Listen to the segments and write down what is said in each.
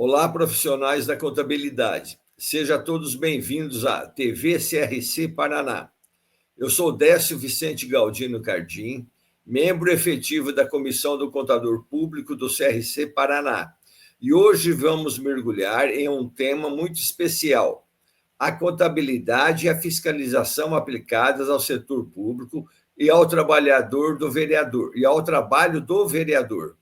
Olá, profissionais da contabilidade. Sejam todos bem-vindos à TV CRC Paraná. Eu sou Décio Vicente Galdino Cardim, membro efetivo da Comissão do Contador Público do CRC Paraná. E hoje vamos mergulhar em um tema muito especial: a contabilidade e a fiscalização aplicadas ao setor público e ao trabalhador do vereador, e ao trabalho do vereador.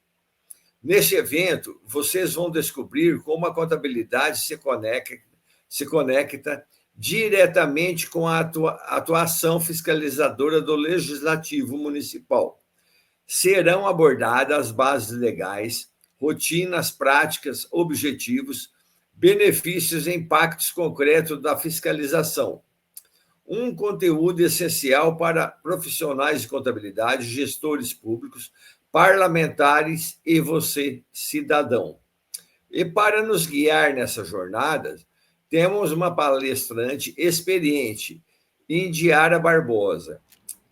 Neste evento, vocês vão descobrir como a contabilidade se conecta diretamente com a atuação fiscalizadora do Legislativo Municipal. Serão abordadas as bases legais, rotinas, práticas, objetivos, benefícios e impactos concretos da fiscalização. Um conteúdo essencial para profissionais de contabilidade, gestores públicos, parlamentares e você, cidadão. E para nos guiar nessa jornada, temos uma palestrante experiente, Indiara Barbosa.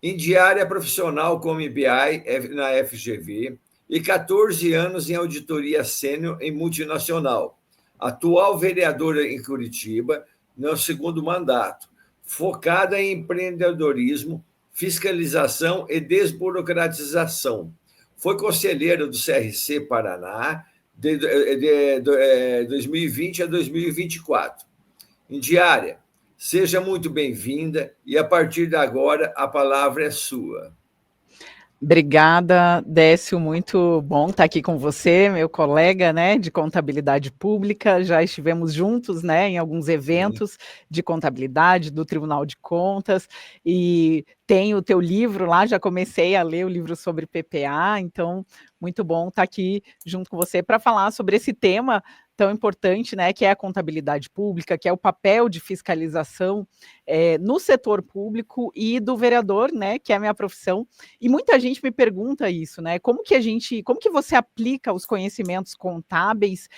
Indiara é profissional como MBA na FGV e 14 anos em auditoria sênior em multinacional. Atual vereadora em Curitiba, no segundo mandato, focada em empreendedorismo, fiscalização e desburocratização. Foi conselheira do CRC Paraná de 2020 a 2024. Indiara, seja muito bem-vinda e, a partir de agora, a palavra é sua. Obrigada, Décio, muito bom estar aqui com você, meu colega, né, de contabilidade pública. Já estivemos juntos, né, em alguns eventos de contabilidade do Tribunal de Contas, e tem o teu livro lá, já comecei a ler o livro sobre PPA, então muito bom estar aqui junto com você para falar sobre esse tema tão importante, né, que é a contabilidade pública, que é o papel de fiscalização no setor público e do vereador, né, que é a minha profissão. E muita gente me pergunta isso, né, como que você aplica os conhecimentos contábeis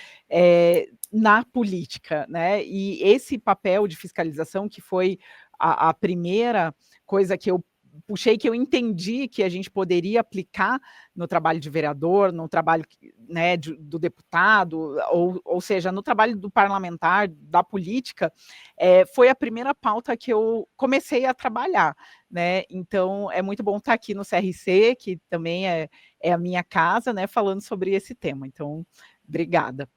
na política, né? E esse papel de fiscalização, que foi a primeira coisa que eu puxei, que eu entendi que a gente poderia aplicar no trabalho de vereador, no trabalho, né, do deputado, ou seja, no trabalho do parlamentar, da política, foi a primeira pauta que eu comecei a trabalhar, né? Então, é muito bom estar aqui no CRC, que também é a minha casa, né, falando sobre esse tema. Então, obrigada.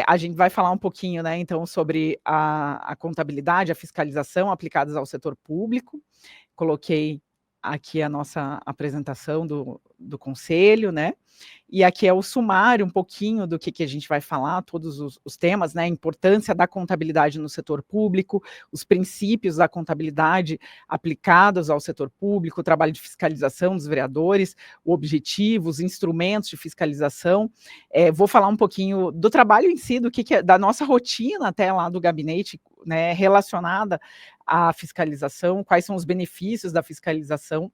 A gente vai falar um pouquinho, né, então, sobre a contabilidade, a fiscalização aplicadas ao setor público. Coloquei aqui a nossa apresentação do conselho, né? E aqui é o sumário um pouquinho do que a gente vai falar, todos os temas, né? A importância da contabilidade no setor público, os princípios da contabilidade aplicados ao setor público, o trabalho de fiscalização dos vereadores, o objetivo, os instrumentos de fiscalização. Vou falar um pouquinho do trabalho em si, da nossa rotina até lá do gabinete, né, relacionada à fiscalização, quais são os benefícios da fiscalização,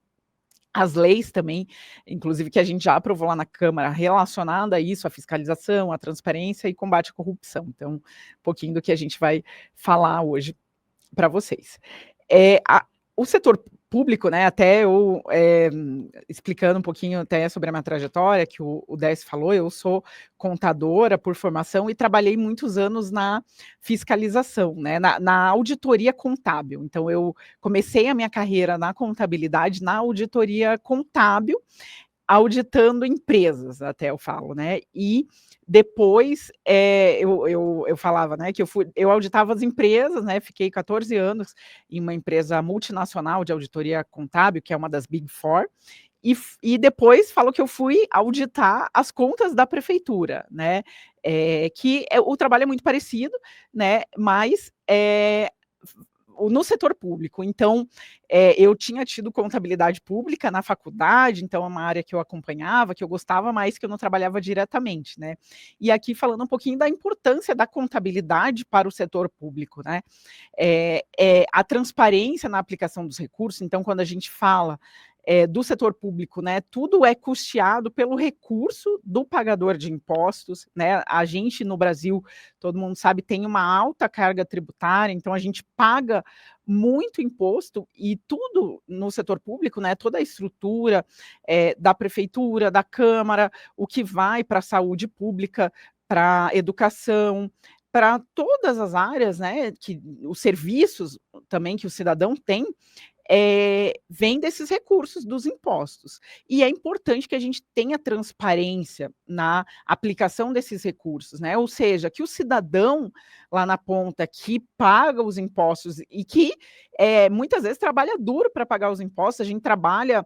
as leis também, inclusive, que a gente já aprovou lá na Câmara, relacionada a isso, a fiscalização, a transparência e combate à corrupção. Então, um pouquinho do que a gente vai falar hoje para vocês. O setor público, né, até eu explicando um pouquinho até sobre a minha trajetória, que o Décio falou, eu sou contadora por formação e trabalhei muitos anos na fiscalização, né, na auditoria contábil. Então, eu comecei a minha carreira na contabilidade, na auditoria contábil, auditando empresas, até eu falo, né, e depois eu falava, né, que eu auditava as empresas, né, fiquei 14 anos em uma empresa multinacional de auditoria contábil, que é uma das Big Four, e depois falo que eu fui auditar as contas da prefeitura, né, o trabalho é muito parecido, né, mas no setor público. Então, eu tinha tido contabilidade pública na faculdade, então é uma área que eu acompanhava, que eu gostava, mas que eu não trabalhava diretamente, né? E aqui falando um pouquinho da importância da contabilidade para o setor público, né? A transparência na aplicação dos recursos. Então, quando a gente fala do setor público, né, tudo é custeado pelo recurso do pagador de impostos, né? A gente no Brasil, todo mundo sabe, tem uma alta carga tributária, então a gente paga muito imposto, e tudo no setor público, né, toda a estrutura da prefeitura, da Câmara, o que vai para a saúde pública, para educação, para todas as áreas, né, que os serviços também que o cidadão tem, vem desses recursos dos impostos. E é importante que a gente tenha transparência na aplicação desses recursos, né? Ou seja, que o cidadão lá na ponta que paga os impostos e que muitas vezes trabalha duro para pagar os impostos, a gente trabalha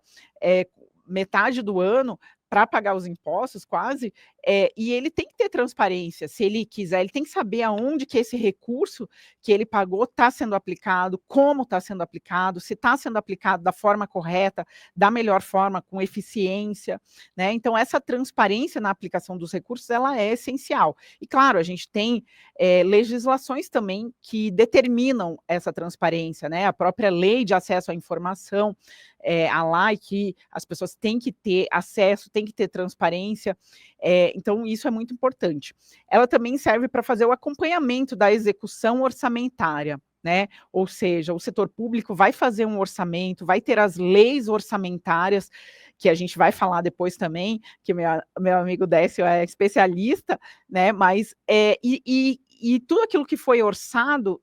metade do ano para pagar os impostos, quase, e ele tem que ter transparência, se ele quiser, ele tem que saber aonde que esse recurso que ele pagou está sendo aplicado, como está sendo aplicado, se está sendo aplicado da forma correta, da melhor forma, com eficiência, né? Então, essa transparência na aplicação dos recursos, ela é essencial. E, claro, a gente tem legislações também que determinam essa transparência, né? A própria Lei de Acesso à Informação, a lei que as pessoas têm que ter acesso, têm que ter transparência, então isso é muito importante. Ela também serve para fazer o acompanhamento da execução orçamentária, né? Ou seja, o setor público vai fazer um orçamento, vai ter as leis orçamentárias, que a gente vai falar depois também, que meu amigo Décio é especialista, né? Mas e tudo aquilo que foi orçado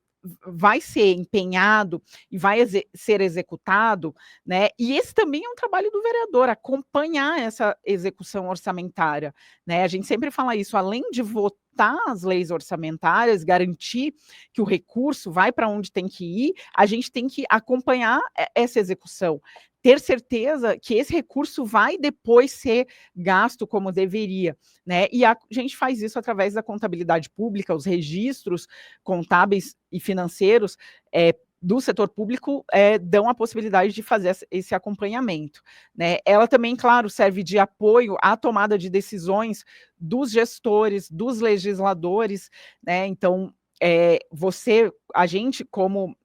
vai ser empenhado e vai ser executado, né? E esse também é um trabalho do vereador, acompanhar essa execução orçamentária, né? A gente sempre fala isso, além de votar as leis orçamentárias, garantir que o recurso vai para onde tem que ir, a gente tem que acompanhar essa execução, ter certeza que esse recurso vai depois ser gasto como deveria, né? E a gente faz isso através da contabilidade pública, os registros contábeis e financeiros do setor público dão a possibilidade de fazer esse acompanhamento, né? Ela também, claro, serve de apoio à tomada de decisões dos gestores, dos legisladores, né? Então, a gente como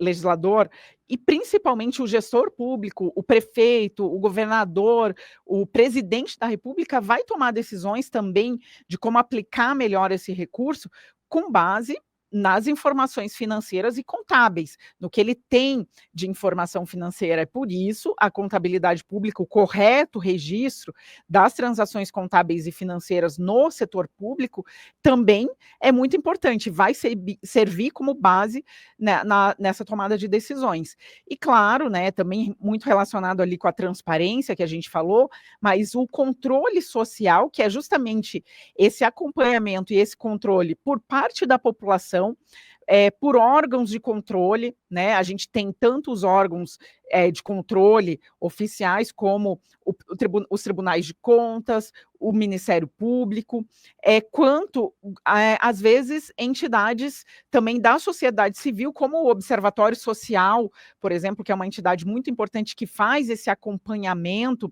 legislador, e principalmente o gestor público, o prefeito, o governador, o presidente da República vai tomar decisões também de como aplicar melhor esse recurso com base nas informações financeiras e contábeis, no que ele tem de informação financeira. É por isso a contabilidade pública, o correto registro das transações contábeis e financeiras no setor público também é muito importante, vai servir como base, né, nessa tomada de decisões. E claro, né, também muito relacionado ali com a transparência que a gente falou, mas o controle social, que é justamente esse acompanhamento e esse controle por parte da população, por órgãos de controle, né? A gente tem tantos órgãos de controle oficiais como os tribunais de contas, o Ministério Público, quanto, às vezes, entidades também da sociedade civil, como o Observatório Social, por exemplo, que é uma entidade muito importante que faz esse acompanhamento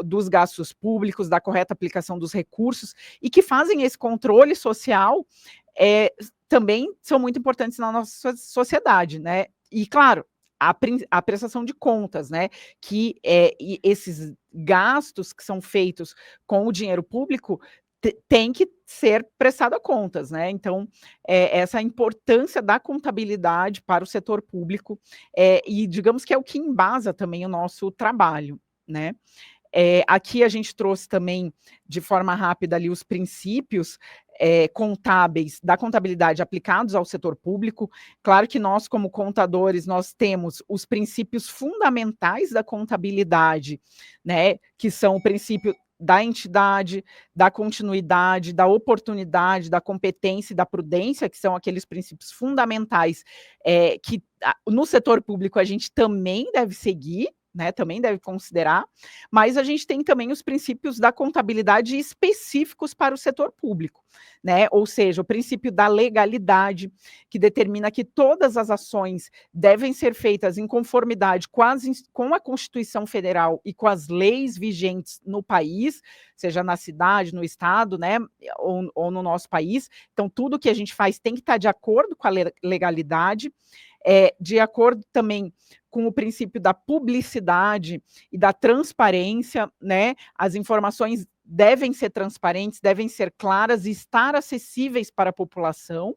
dos gastos públicos, da correta aplicação dos recursos, e que fazem esse controle social, também são muito importantes na nossa sociedade, né? E, claro, a prestação de contas, né? Que esses gastos que são feitos com o dinheiro público tem que ser prestado a contas, né? Então, essa importância da contabilidade para o setor público, e digamos que é o que embasa também o nosso trabalho, né? Aqui a gente trouxe também, de forma rápida, ali os princípios contábeis da contabilidade aplicados ao setor público. Claro que nós, como contadores, nós temos os princípios fundamentais da contabilidade, né, que são o princípio da entidade, da continuidade, da oportunidade, da competência e da prudência, que são aqueles princípios fundamentais que no setor público a gente também deve seguir, né, também deve considerar, mas a gente tem também os princípios da contabilidade específicos para o setor público, né? Ou seja, o princípio da legalidade, que determina que todas as ações devem ser feitas em conformidade com a Constituição Federal e com as leis vigentes no país, seja na cidade, no estado, né, ou no nosso país. Então, tudo que a gente faz tem que estar de acordo com a legalidade, de acordo também com o princípio da publicidade e da transparência, né? As informações devem ser transparentes, devem ser claras e estar acessíveis para a população.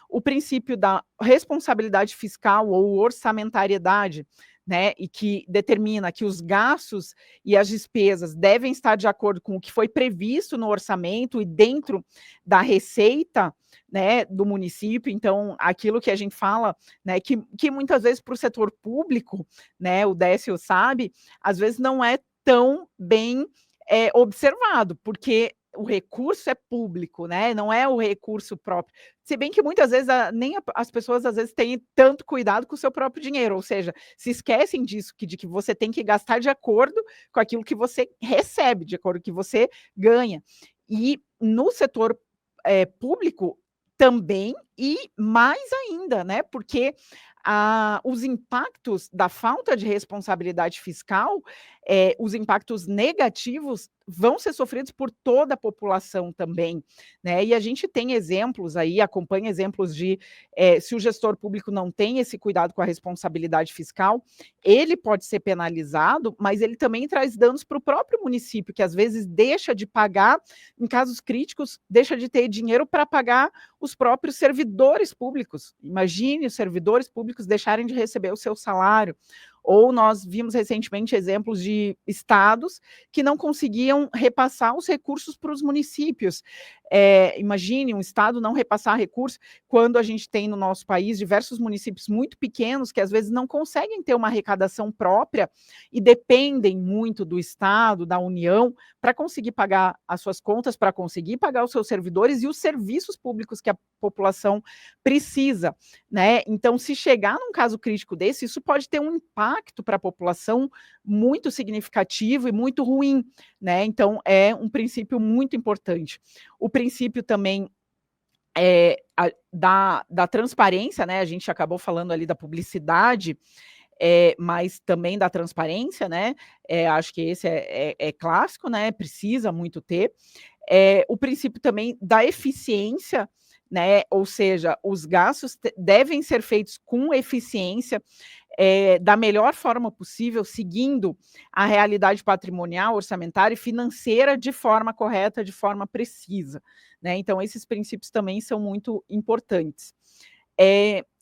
O princípio da responsabilidade fiscal ou orçamentariedade, né, e que determina que os gastos e as despesas devem estar de acordo com o que foi previsto no orçamento e dentro da receita, né, do município. Então, aquilo que a gente fala, né, que muitas vezes para o setor público, né, o Décio sabe, às vezes não é tão bem observado, porque o recurso é público, né? Não é o recurso próprio. Se bem que muitas vezes as pessoas às vezes têm tanto cuidado com o seu próprio dinheiro, ou seja, se esquecem disso, de que você tem que gastar de acordo com aquilo que você recebe, de acordo com o que você ganha. E no setor público também, e mais ainda, né? Porque os impactos da falta de responsabilidade fiscal, os impactos negativos vão ser sofridos por toda a população também, né? E a gente tem exemplos aí, acompanha exemplos de se o gestor público não tem esse cuidado com a responsabilidade fiscal, ele pode ser penalizado, mas ele também traz danos para o próprio município, que às vezes deixa de pagar, em casos críticos, deixa de ter dinheiro para pagar os próprios servidores públicos. Imagine os servidores públicos deixarem de receber o seu salário. Ou nós vimos recentemente exemplos de estados que não conseguiam repassar os recursos para os municípios. Imagine um estado não repassar recursos quando a gente tem no nosso país diversos municípios muito pequenos que às vezes não conseguem ter uma arrecadação própria e dependem muito do estado, da União, para conseguir pagar as suas contas, para conseguir pagar os seus servidores e os serviços públicos que a população precisa, né? Então, se chegar num caso crítico desse, isso pode ter um impacto para a população muito significativo e muito ruim, né? Então, é um princípio muito importante. O princípio também da transparência, né? A gente acabou falando ali da publicidade, mas também da transparência, né? Acho que esse é clássico, né? Precisa muito ter. O princípio também da eficiência, né? Ou seja, os gastos devem ser feitos com eficiência, da melhor forma possível, seguindo a realidade patrimonial, orçamentária e financeira de forma correta, de forma precisa, né? Então, esses princípios também são muito importantes.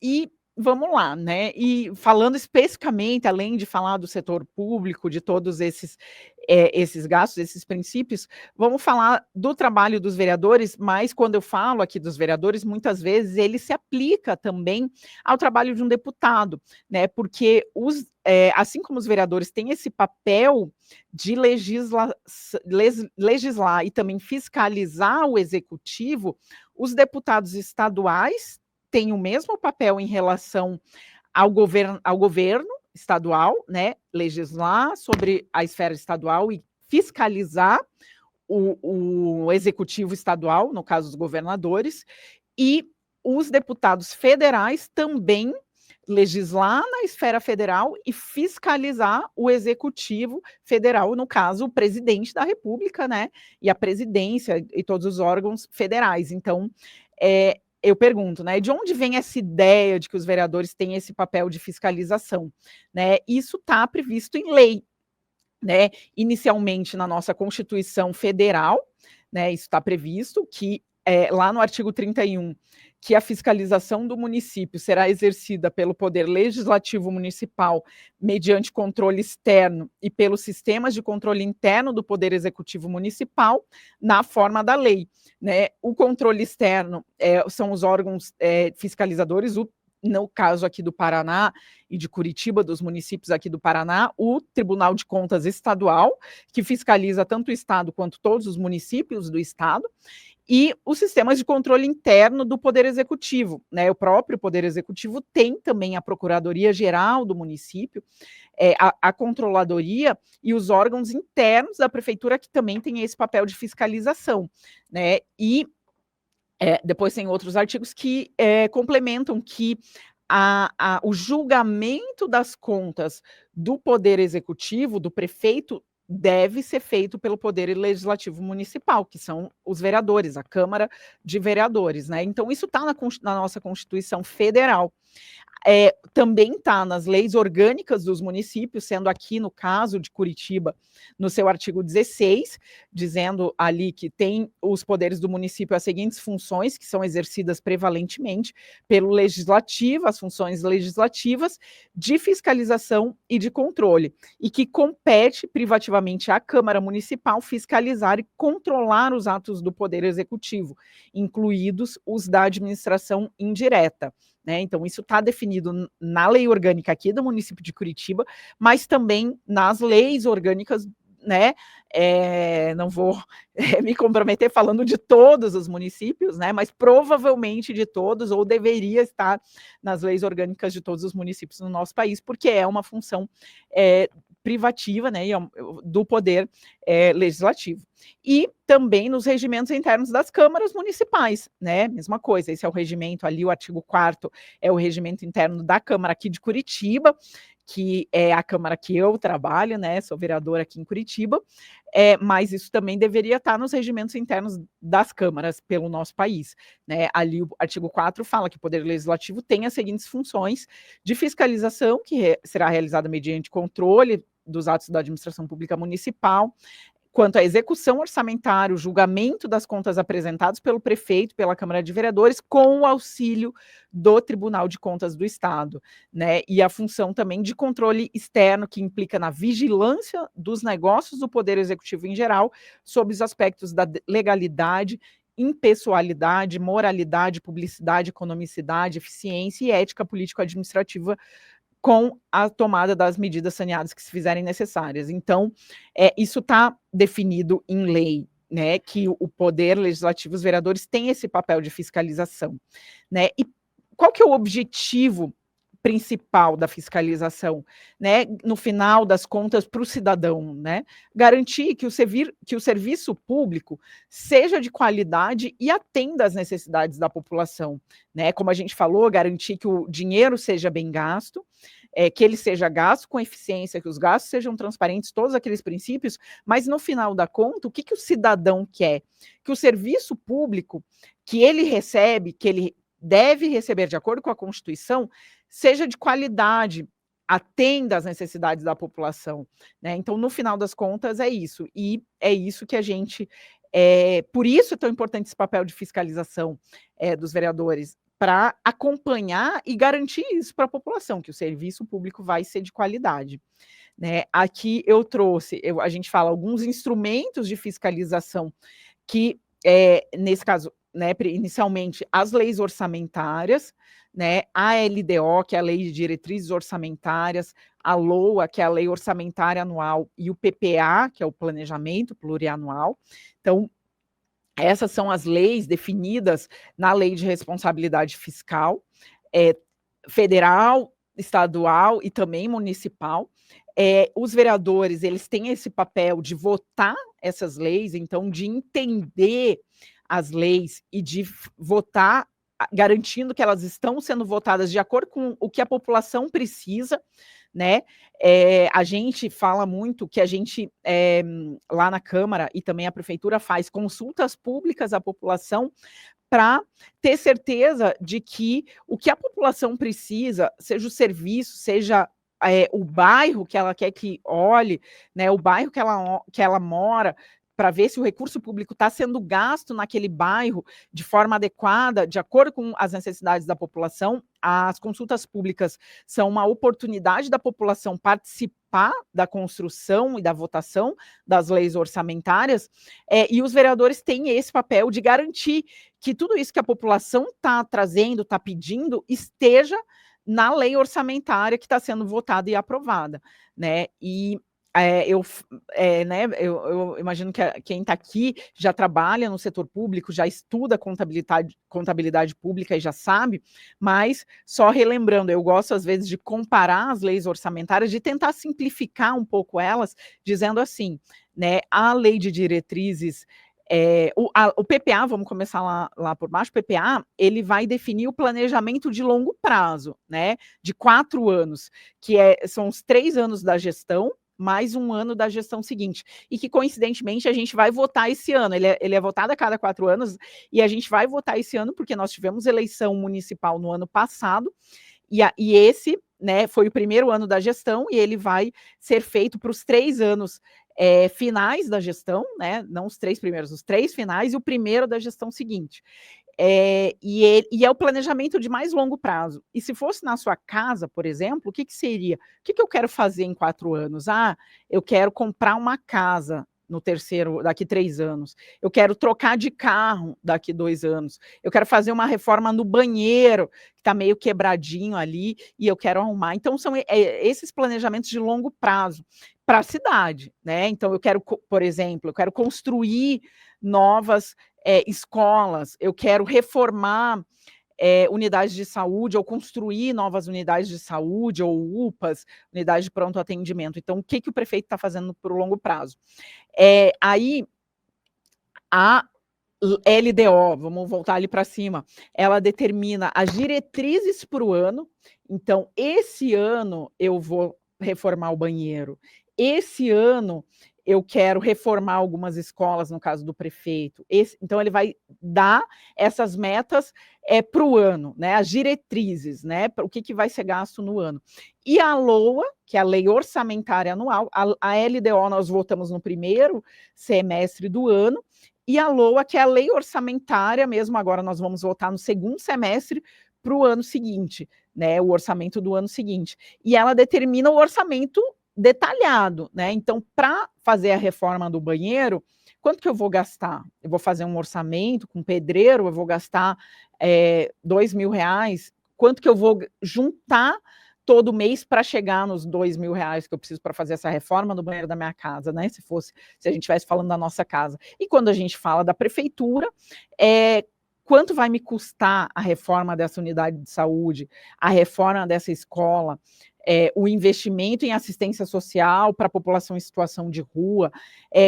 E vamos lá, né? E falando especificamente, além de falar do setor público, de todos esses gastos, esses princípios, vamos falar do trabalho dos vereadores, mas quando eu falo aqui dos vereadores, muitas vezes ele se aplica também ao trabalho de um deputado, né? Porque assim como os vereadores têm esse papel de legislar e também fiscalizar o executivo, os deputados estaduais têm o mesmo papel em relação ao governo estadual, né? Legislar sobre a esfera estadual e fiscalizar o executivo estadual, no caso os governadores, e os deputados federais também legislar na esfera federal e fiscalizar o executivo federal, no caso, o presidente da República, né? E a presidência e todos os órgãos federais. Então, eu pergunto, né, de onde vem essa ideia de que os vereadores têm esse papel de fiscalização, né? Isso está previsto em lei, né? Inicialmente na nossa Constituição Federal, né? Isso está previsto que lá no artigo 31, que a fiscalização do município será exercida pelo Poder Legislativo Municipal mediante controle externo e pelos sistemas de controle interno do Poder Executivo Municipal, na forma da lei, né? O controle externo são os órgãos fiscalizadores, no caso aqui do Paraná e de Curitiba, dos municípios aqui do Paraná, o Tribunal de Contas Estadual, que fiscaliza tanto o Estado quanto todos os municípios do Estado, e os sistemas de controle interno do Poder Executivo, né? O próprio Poder Executivo tem também a Procuradoria-Geral do município, a Controladoria e os órgãos internos da Prefeitura, que também têm esse papel de fiscalização, né? E depois tem outros artigos que complementam que o julgamento das contas do Poder Executivo, do prefeito, deve ser feito pelo Poder Legislativo Municipal, que são os vereadores, a Câmara de Vereadores, né? Então, isso está na nossa Constituição Federal. também está nas leis orgânicas dos municípios, sendo aqui no caso de Curitiba, no seu artigo 16, dizendo ali que tem os poderes do município as seguintes funções, que são exercidas prevalentemente pelo legislativo, as funções legislativas, de fiscalização e de controle, e que compete privativamente à Câmara Municipal fiscalizar e controlar os atos do Poder Executivo, incluídos os da administração indireta. Né? Então, isso está definido na lei orgânica aqui do município de Curitiba, mas também nas leis orgânicas, né? Não vou me comprometer falando de todos os municípios, né? Mas provavelmente de todos, ou deveria estar nas leis orgânicas de todos os municípios no nosso país, porque é uma função privativa, né, do poder legislativo. E também nos regimentos internos das câmaras municipais, né, mesma coisa, esse é o regimento ali, o artigo 4º é o regimento interno da Câmara aqui de Curitiba, que é a Câmara que eu trabalho, né, sou vereadora aqui em Curitiba, mas isso também deveria estar nos regimentos internos das câmaras pelo nosso país, né, ali o artigo 4 fala que o Poder Legislativo tem as seguintes funções de fiscalização, que será realizada mediante controle dos atos da administração pública municipal, quanto à execução orçamentária, o julgamento das contas apresentadas pelo prefeito, pela Câmara de Vereadores, com o auxílio do Tribunal de Contas do Estado, né? E a função também de controle externo, que implica na vigilância dos negócios do Poder Executivo em geral, sob os aspectos da legalidade, impessoalidade, moralidade, publicidade, economicidade, eficiência e ética político-administrativa, com a tomada das medidas saneadas que se fizerem necessárias. Então, isso está definido em lei, né, que o Poder Legislativo, os vereadores, têm esse papel de fiscalização, né? E qual que é o objetivo principal da fiscalização, né, no final das contas, para o cidadão, né? Garantir que o serviço público seja de qualidade e atenda às necessidades da população, né? Como a gente falou, garantir que o dinheiro seja bem gasto, que ele seja gasto com eficiência, que os gastos sejam transparentes, todos aqueles princípios, mas no final da conta, o que o cidadão quer? Que o serviço público que ele recebe, que ele deve receber de acordo com a Constituição, seja de qualidade, atenda às necessidades da população, né? Então, no final das contas, é isso. E é isso que a gente... por isso é tão importante esse papel de fiscalização dos vereadores, para acompanhar e garantir isso para a população, que o serviço público vai ser de qualidade. Né? Aqui eu trouxe, a gente fala alguns instrumentos de fiscalização que, nesse caso, né, inicialmente, as leis orçamentárias, né, a LDO, que é a Lei de Diretrizes Orçamentárias, a LOA, que é a Lei Orçamentária Anual, e o PPA, que é o Planejamento Plurianual. Então, essas são as leis definidas na Lei de Responsabilidade Fiscal, federal, estadual e também municipal. Os vereadores, eles têm esse papel de votar essas leis, então de entender as leis e de votar garantindo que elas estão sendo votadas de acordo com o que a população precisa, né? A gente fala muito que a gente, lá na Câmara e também a Prefeitura faz consultas públicas à população para ter certeza de que o que a população precisa, seja o serviço, seja o bairro que ela quer que olhe, né, o bairro que ela mora, para ver se o recurso público está sendo gasto naquele bairro de forma adequada, de acordo com as necessidades da população. As consultas públicas são uma oportunidade da população participar da construção e da votação das leis orçamentárias, e os vereadores têm esse papel de garantir que tudo isso que a população está trazendo, está pedindo, esteja na lei orçamentária que está sendo votada e aprovada, né? E eu imagino que quem está aqui já trabalha no setor público, já estuda contabilidade pública e já sabe, mas só relembrando, eu gosto às vezes de comparar as leis orçamentárias, de tentar simplificar um pouco elas, dizendo assim, né, a lei de diretrizes, o PPA, vamos começar lá por baixo, o PPA, ele vai definir o planejamento de longo prazo, né, de 4 anos, que são os 3 anos da gestão, mais 1 ano da gestão seguinte, e que coincidentemente a gente vai votar esse ano, ele é votado a cada 4 anos, e a gente vai votar esse ano porque nós tivemos eleição municipal no ano passado, E esse, né, foi o primeiro ano da gestão e ele vai ser feito para os 3 anos finais da gestão, né, não os 3 primeiros, os 3 finais e o primeiro da gestão seguinte. E é o planejamento de mais longo prazo. E se fosse na sua casa, por exemplo, o que seria? O que eu quero fazer em 4 anos? Ah, eu quero comprar uma casa daqui 3 anos. Eu quero trocar de carro daqui 2 anos. Eu quero fazer uma reforma no banheiro, que está meio quebradinho ali, e eu quero arrumar. Então, são esses planejamentos de longo prazo para a cidade, né? Então, eu quero, por exemplo, eu quero construir novas escolas, eu quero reformar unidades de saúde ou construir novas unidades de saúde ou UPAs, unidades de pronto atendimento. Então, o que o prefeito está fazendo para o longo prazo? Aí, a LDO, vamos voltar ali para cima, ela determina as diretrizes para o ano. Então, esse ano eu vou reformar o banheiro, esse ano eu quero reformar algumas escolas, no caso do prefeito. Então, ele vai dar essas metas para o ano, né? As diretrizes, né? Para o que vai ser gasto no ano. E a LOA, que é a Lei Orçamentária Anual, a LDO nós votamos no primeiro semestre do ano, e a LOA, que é a Lei Orçamentária, mesmo agora nós vamos votar no segundo semestre para o ano seguinte, né? O orçamento do ano seguinte. E ela determina o orçamento detalhado, né? Então, para fazer a reforma do banheiro, quanto que eu vou gastar? Eu vou fazer um orçamento com pedreiro, eu vou gastar R$2.000. Quanto que eu vou juntar todo mês para chegar nos R$2.000 que eu preciso para fazer essa reforma no banheiro da minha casa, né? Se a gente estivesse falando da nossa casa. E quando a gente fala da prefeitura, quanto vai me custar a reforma dessa unidade de saúde, a reforma dessa escola, o investimento em assistência social para a população em situação de rua,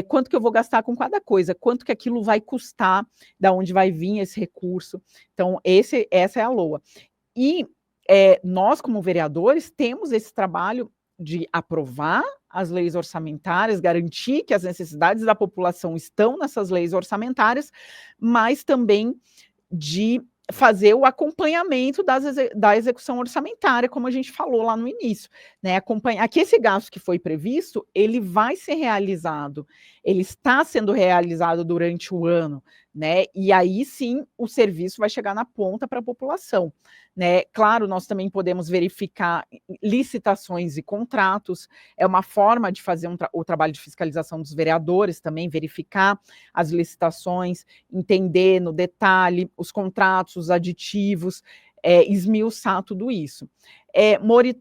quanto que eu vou gastar com cada coisa, quanto que aquilo vai custar, da onde vai vir esse recurso. Então, essa é a LOA. E nós, como vereadores, temos esse trabalho de aprovar as leis orçamentárias, garantir que as necessidades da população estão nessas leis orçamentárias, mas também de fazer o acompanhamento da execução orçamentária, como a gente falou lá no início, né? Acompanhar que esse gasto que foi previsto, ele vai ser realizado, ele está sendo realizado durante o ano, né? E aí sim o serviço vai chegar na ponta para a população, né? Claro, nós também podemos verificar licitações e contratos, é uma forma de fazer o trabalho de fiscalização dos vereadores também, verificar as licitações, entender no detalhe os contratos, os aditivos, esmiuçar tudo isso.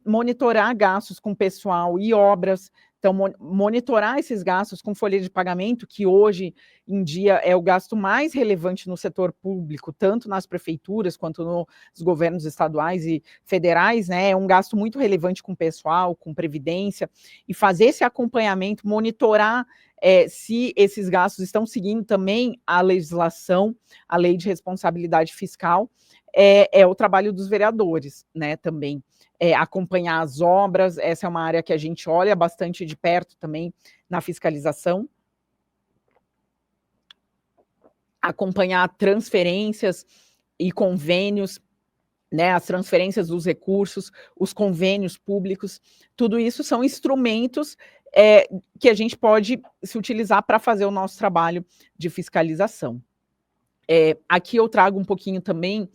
Monitorar gastos com pessoal e obras, então monitorar esses gastos com folha de pagamento, que hoje em dia é o gasto mais relevante no setor público, tanto nas prefeituras quanto nos governos estaduais e federais, né? É um gasto muito relevante com pessoal, com previdência, e fazer esse acompanhamento, monitorar se esses gastos estão seguindo também a legislação, a lei de responsabilidade fiscal, é o trabalho dos vereadores, né, também. Acompanhar as obras, essa é uma área que a gente olha bastante de perto também na fiscalização. Acompanhar transferências e convênios, né, as transferências dos recursos, os convênios públicos, tudo isso são instrumentos que a gente pode se utilizar para fazer o nosso trabalho de fiscalização. Aqui eu trago um pouquinho também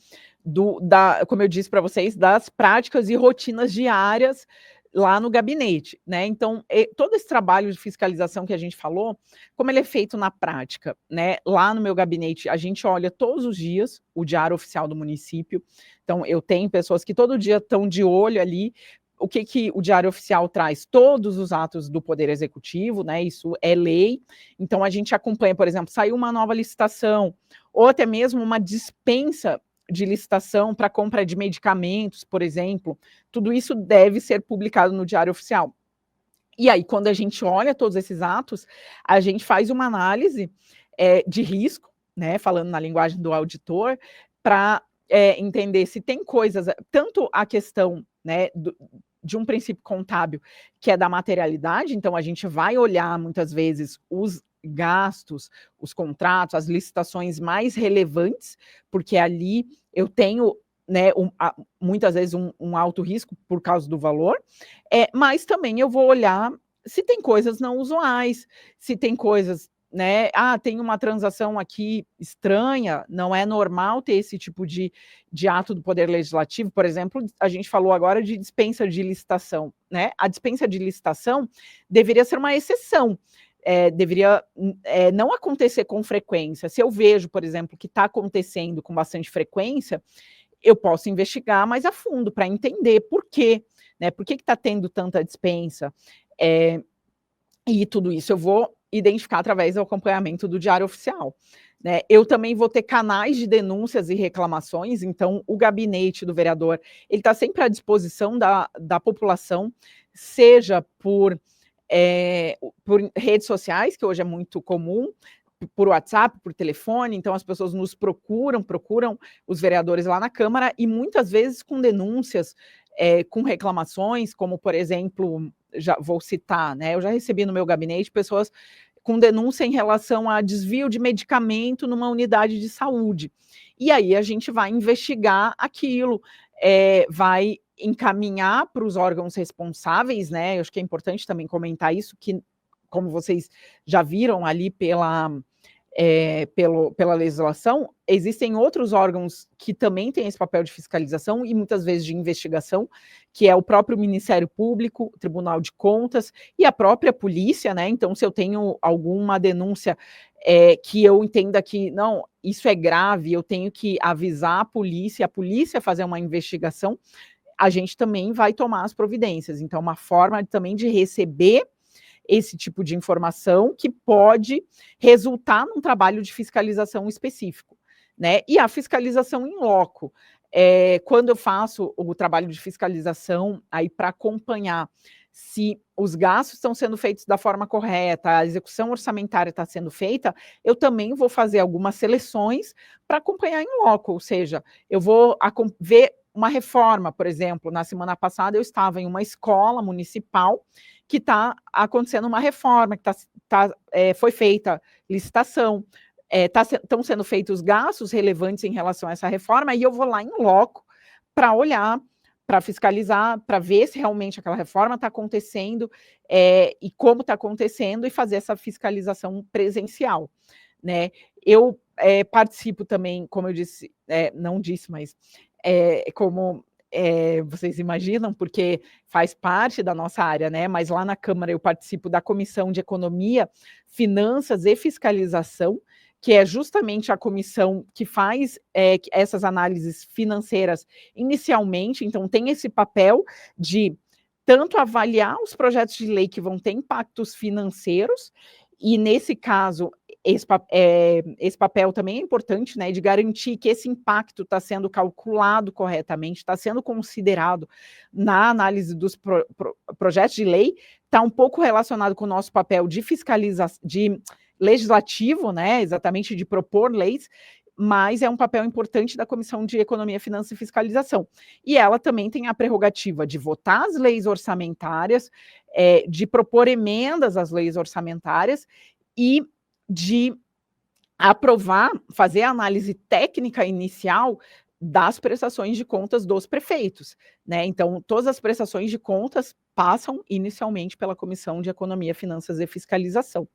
como eu disse para vocês, das práticas e rotinas diárias lá no gabinete, né? Então, todo esse trabalho de fiscalização que a gente falou, como ele é feito na prática, né? Lá no meu gabinete, a gente olha todos os dias o diário oficial do município. Então, eu tenho pessoas que todo dia estão de olho ali. O que o Diário Oficial traz? Todos os atos do Poder Executivo, né? Isso é lei. Então, a gente acompanha, por exemplo, saiu uma nova licitação, ou até mesmo uma dispensa de licitação para compra de medicamentos, por exemplo. Tudo isso deve ser publicado no Diário Oficial. E aí, quando a gente olha todos esses atos, a gente faz uma análise de risco, né? Falando na linguagem do auditor, para entender se tem coisas, tanto a questão, né, de um princípio contábil, que é da materialidade. Então, a gente vai olhar, muitas vezes, os gastos, os contratos, as licitações mais relevantes, porque ali eu tenho, né, muitas vezes um alto risco por causa do valor, mas também eu vou olhar se tem coisas não usuais, se tem coisas, né, tem uma transação aqui estranha, não é normal ter esse tipo de ato do Poder Legislativo. Por exemplo, a gente falou agora de dispensa de licitação, né? A dispensa de licitação deveria ser uma exceção, deveria não acontecer com frequência. Se eu vejo, por exemplo, que está acontecendo com bastante frequência, eu posso investigar mais a fundo para entender por quê, né? Por que está tendo tanta dispensa? E tudo isso eu vou identificar através do acompanhamento do Diário Oficial, né? Eu também vou ter canais de denúncias e reclamações, então o gabinete do vereador, ele está sempre à disposição da população, seja por redes sociais, que hoje é muito comum, por WhatsApp, por telefone, então as pessoas nos procuram os vereadores lá na Câmara, e muitas vezes com denúncias, com reclamações, como, por exemplo, já vou citar, né, eu já recebi no meu gabinete pessoas com denúncia em relação a desvio de medicamento numa unidade de saúde. E aí a gente vai investigar aquilo, vai encaminhar para os órgãos responsáveis, né? Eu acho que é importante também comentar isso, que, como vocês já viram ali pela legislação, existem outros órgãos que também têm esse papel de fiscalização e muitas vezes de investigação, que é o próprio Ministério Público, o Tribunal de Contas e a própria polícia, né? Então, se eu tenho alguma denúncia que eu entenda que, não, isso é grave, eu tenho que avisar a polícia fazer uma investigação, a gente também vai tomar as providências. Então, uma forma também de receber esse tipo de informação que pode resultar num trabalho de fiscalização específico, né? E a fiscalização in loco. Quando eu faço o trabalho de fiscalização aí para acompanhar se os gastos estão sendo feitos da forma correta, a execução orçamentária está sendo feita, eu também vou fazer algumas seleções para acompanhar in loco, ou seja, eu vou ver uma reforma, por exemplo. Na semana passada eu estava em uma escola municipal que está acontecendo uma reforma, que foi feita licitação, estão sendo feitos gastos relevantes em relação a essa reforma, e eu vou lá em loco para olhar, para fiscalizar, para ver se realmente aquela reforma está acontecendo e como está acontecendo, e fazer essa fiscalização presencial, né? Eu participo também, como eu disse, não disse, mas como vocês imaginam, porque faz parte da nossa área, né? Mas lá na Câmara eu participo da Comissão de Economia, Finanças e Fiscalização, que é justamente a comissão que faz essas análises financeiras inicialmente. Então, tem esse papel de tanto avaliar os projetos de lei que vão ter impactos financeiros, e nesse caso, esse papel também é importante, né, de garantir que esse impacto está sendo calculado corretamente, está sendo considerado na análise dos projetos de lei. Está um pouco relacionado com o nosso papel de fiscalização, de legislativo, né, exatamente, de propor leis, mas é um papel importante da Comissão de Economia, Finanças e Fiscalização. E ela também tem a prerrogativa de votar as leis orçamentárias, de propor emendas às leis orçamentárias e de aprovar, fazer a análise técnica inicial das prestações de contas dos prefeitos, né? Então, todas as prestações de contas passam inicialmente pela Comissão de Economia, Finanças e Fiscalização.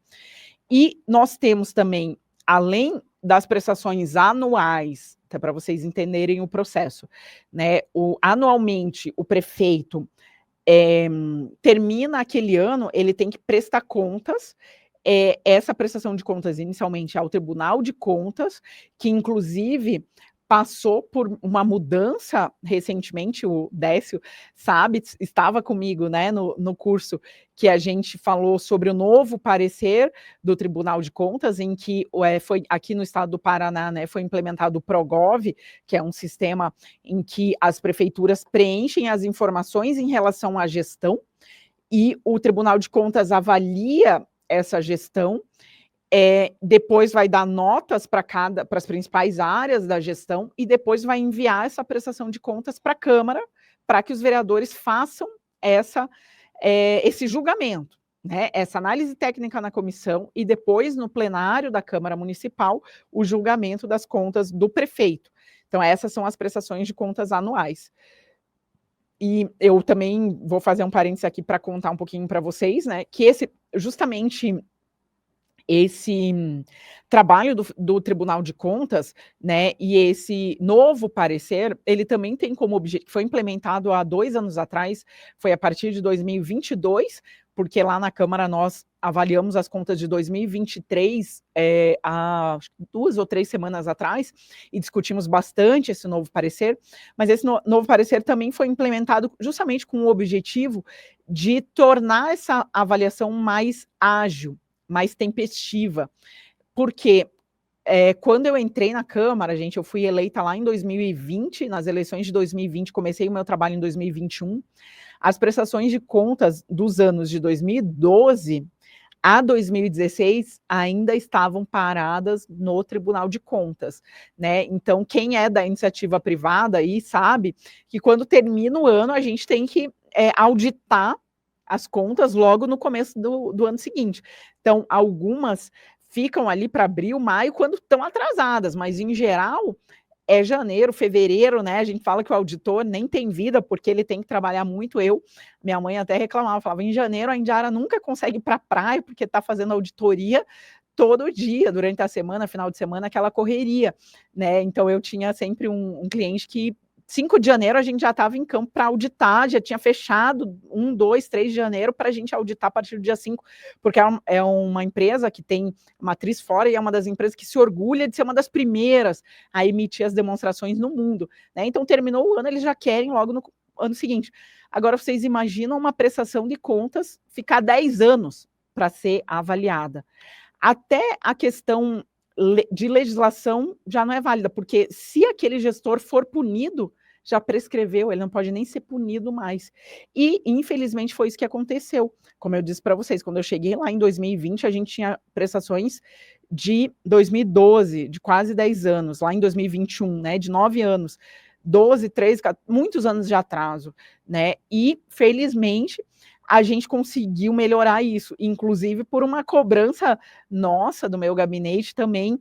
E nós temos também, além das prestações anuais, para vocês entenderem o processo, né? Anualmente, o prefeito termina aquele ano, ele tem que prestar contas. Essa prestação de contas inicialmente ao Tribunal de Contas, que inclusive passou por uma mudança recentemente. O Décio sabe, estava comigo, né, no curso que a gente falou sobre o novo parecer do Tribunal de Contas, em que foi aqui no estado do Paraná, né, foi implementado o Progov, que é um sistema em que as prefeituras preenchem as informações em relação à gestão, e o Tribunal de Contas avalia essa gestão, depois vai dar notas para as principais áreas da gestão, e depois vai enviar essa prestação de contas para a Câmara, para que os vereadores façam esse julgamento, né? Essa análise técnica na comissão, e depois no plenário da Câmara Municipal, o julgamento das contas do prefeito. Então, essas são as prestações de contas anuais. E eu também vou fazer um parênteses aqui para contar um pouquinho para vocês, né, que justamente esse trabalho do Tribunal de Contas, né, e esse novo parecer, ele também tem como objetivo, foi implementado há 2 anos atrás, foi a partir de 2022, porque lá na Câmara nós avaliamos as contas de 2023, há 2 ou 3 semanas atrás, e discutimos bastante esse novo parecer, mas esse novo parecer também foi implementado justamente com o objetivo de tornar essa avaliação mais ágil, mais tempestiva, porque quando eu entrei na Câmara, gente, eu fui eleita lá em 2020, nas eleições de 2020, comecei o meu trabalho em 2021, as prestações de contas dos anos de 2012 a 2016 ainda estavam paradas no Tribunal de Contas, né? Então, quem é da iniciativa privada aí sabe que quando termina o ano, a gente tem que auditar as contas logo no começo do ano seguinte. Então, algumas ficam ali para abril, maio, quando estão atrasadas, mas em geral é janeiro, fevereiro, né? A gente fala que o auditor nem tem vida, porque ele tem que trabalhar muito. Minha mãe até reclamava, falava, em janeiro a Indiara nunca consegue ir para a praia, porque está fazendo auditoria todo dia, durante a semana, final de semana, aquela correria, né? Então eu tinha sempre um cliente que 5 de janeiro a gente já estava em campo para auditar, já tinha fechado 1, 2, 3 de janeiro para a gente auditar a partir do dia 5, porque é uma empresa que tem matriz fora e é uma das empresas que se orgulha de ser uma das primeiras a emitir as demonstrações no mundo, né? Então terminou o ano, eles já querem logo no ano seguinte. Agora vocês imaginam uma prestação de contas ficar 10 anos para ser avaliada. Até a questão de legislação já não é válida, porque se aquele gestor for punido, já prescreveu, ele não pode nem ser punido mais. E, infelizmente, foi isso que aconteceu. Como eu disse para vocês, quando eu cheguei lá em 2020, a gente tinha prestações de 2012, de quase 10 anos, lá em 2021, né, de 9 anos, 12, 13, 14, muitos anos de atraso, né, e, felizmente, a gente conseguiu melhorar isso, inclusive por uma cobrança nossa, do meu gabinete também,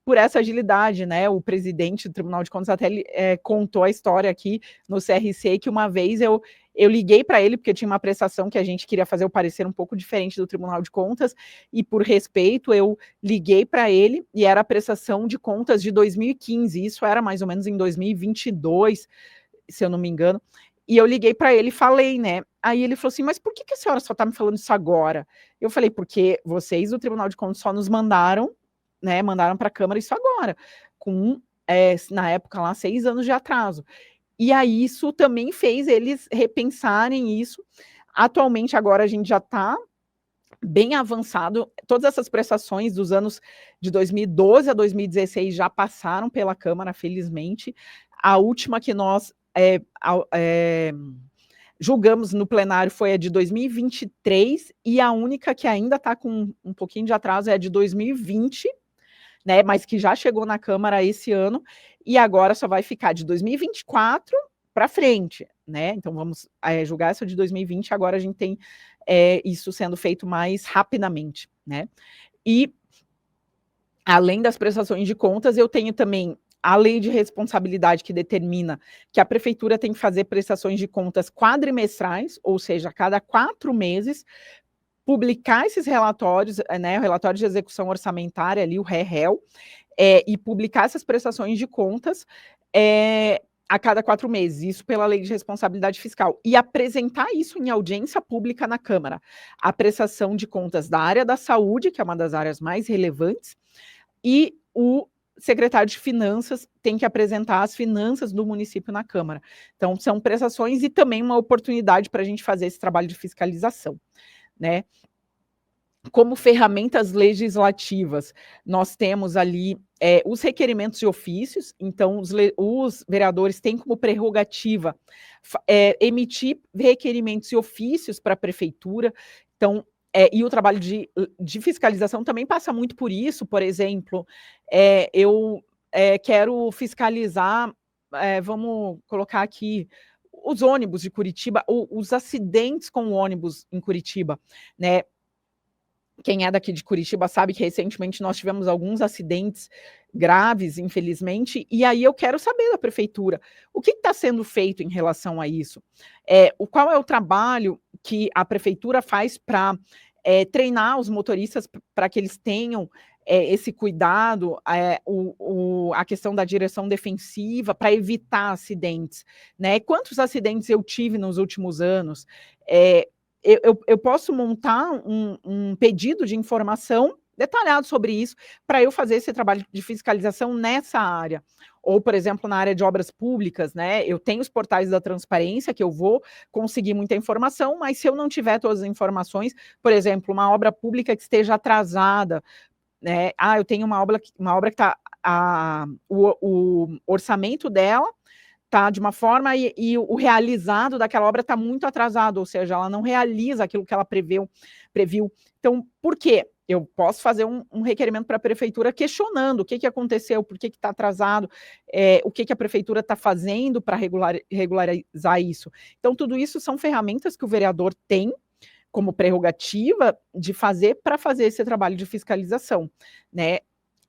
por essa agilidade, né? O presidente do Tribunal de Contas até contou a história aqui no CRC, que uma vez eu liguei para ele, porque tinha uma prestação que a gente queria fazer o parecer um pouco diferente do Tribunal de Contas, e por respeito eu liguei para ele, e era a prestação de contas de 2015, isso era mais ou menos em 2022, se eu não me engano, e eu liguei para ele e falei, né? Aí ele falou assim, mas por que a senhora só está me falando isso agora? Eu falei, porque vocês do Tribunal de Contas só nos mandaram, né? Mandaram para a Câmara isso agora, com, na época lá, 6 anos de atraso. E aí isso também fez eles repensarem isso. Atualmente, agora a gente já está bem avançado, todas essas prestações dos anos de 2012 a 2016 já passaram pela Câmara, felizmente. A última que nós julgamos no plenário foi a de 2023, e a única que ainda está com um pouquinho de atraso é a de 2020, né, mas que já chegou na Câmara esse ano, e agora só vai ficar de 2024 para frente, né? Então vamos julgar essa de 2020, agora a gente tem isso sendo feito mais rapidamente, né? E além das prestações de contas, eu tenho também a lei de responsabilidade, que determina que a prefeitura tem que fazer prestações de contas quadrimestrais, ou seja, a cada 4 meses, publicar esses relatórios, né, o relatório de execução orçamentária ali, o REREL, e publicar essas prestações de contas a cada 4 meses, isso pela lei de responsabilidade fiscal, e apresentar isso em audiência pública na Câmara. A prestação de contas da área da saúde, que é uma das áreas mais relevantes, e o secretário de Finanças tem que apresentar as finanças do município na Câmara. Então, são prestações e também uma oportunidade para a gente fazer esse trabalho de fiscalização, né? Como ferramentas legislativas, nós temos ali os requerimentos de ofícios, então os vereadores têm como prerrogativa emitir requerimentos e ofícios para a prefeitura, então, e o trabalho de fiscalização também passa muito por isso. Por exemplo, eu quero fiscalizar, vamos colocar aqui, os ônibus de Curitiba, os acidentes com ônibus em Curitiba, né? quem é daqui de Curitiba sabe que recentemente nós tivemos alguns acidentes graves, infelizmente, e aí eu quero saber da prefeitura, o que está sendo feito em relação a isso? Qual é o trabalho que a prefeitura faz para treinar os motoristas para que eles tenham esse cuidado, a questão da direção defensiva para evitar acidentes, né? Quantos acidentes eu tive nos últimos anos? Eu posso montar um pedido de informação detalhado sobre isso para eu fazer esse trabalho de fiscalização nessa área. Ou, por exemplo, na área de obras públicas, né? Eu tenho os portais da transparência que eu vou conseguir muita informação, mas se eu não tiver todas as informações, por exemplo, uma obra pública que esteja atrasada, né? Eu tenho uma obra que está. O orçamento dela tá de uma forma e o realizado daquela obra está muito atrasado, ou seja, ela não realiza aquilo que ela previu. Então, por quê? Eu posso fazer um requerimento para a prefeitura questionando o que aconteceu, por que está atrasado, o que a prefeitura está fazendo para regularizar isso. Então, tudo isso são ferramentas que o vereador tem como prerrogativa de fazer para fazer esse trabalho de fiscalização, né?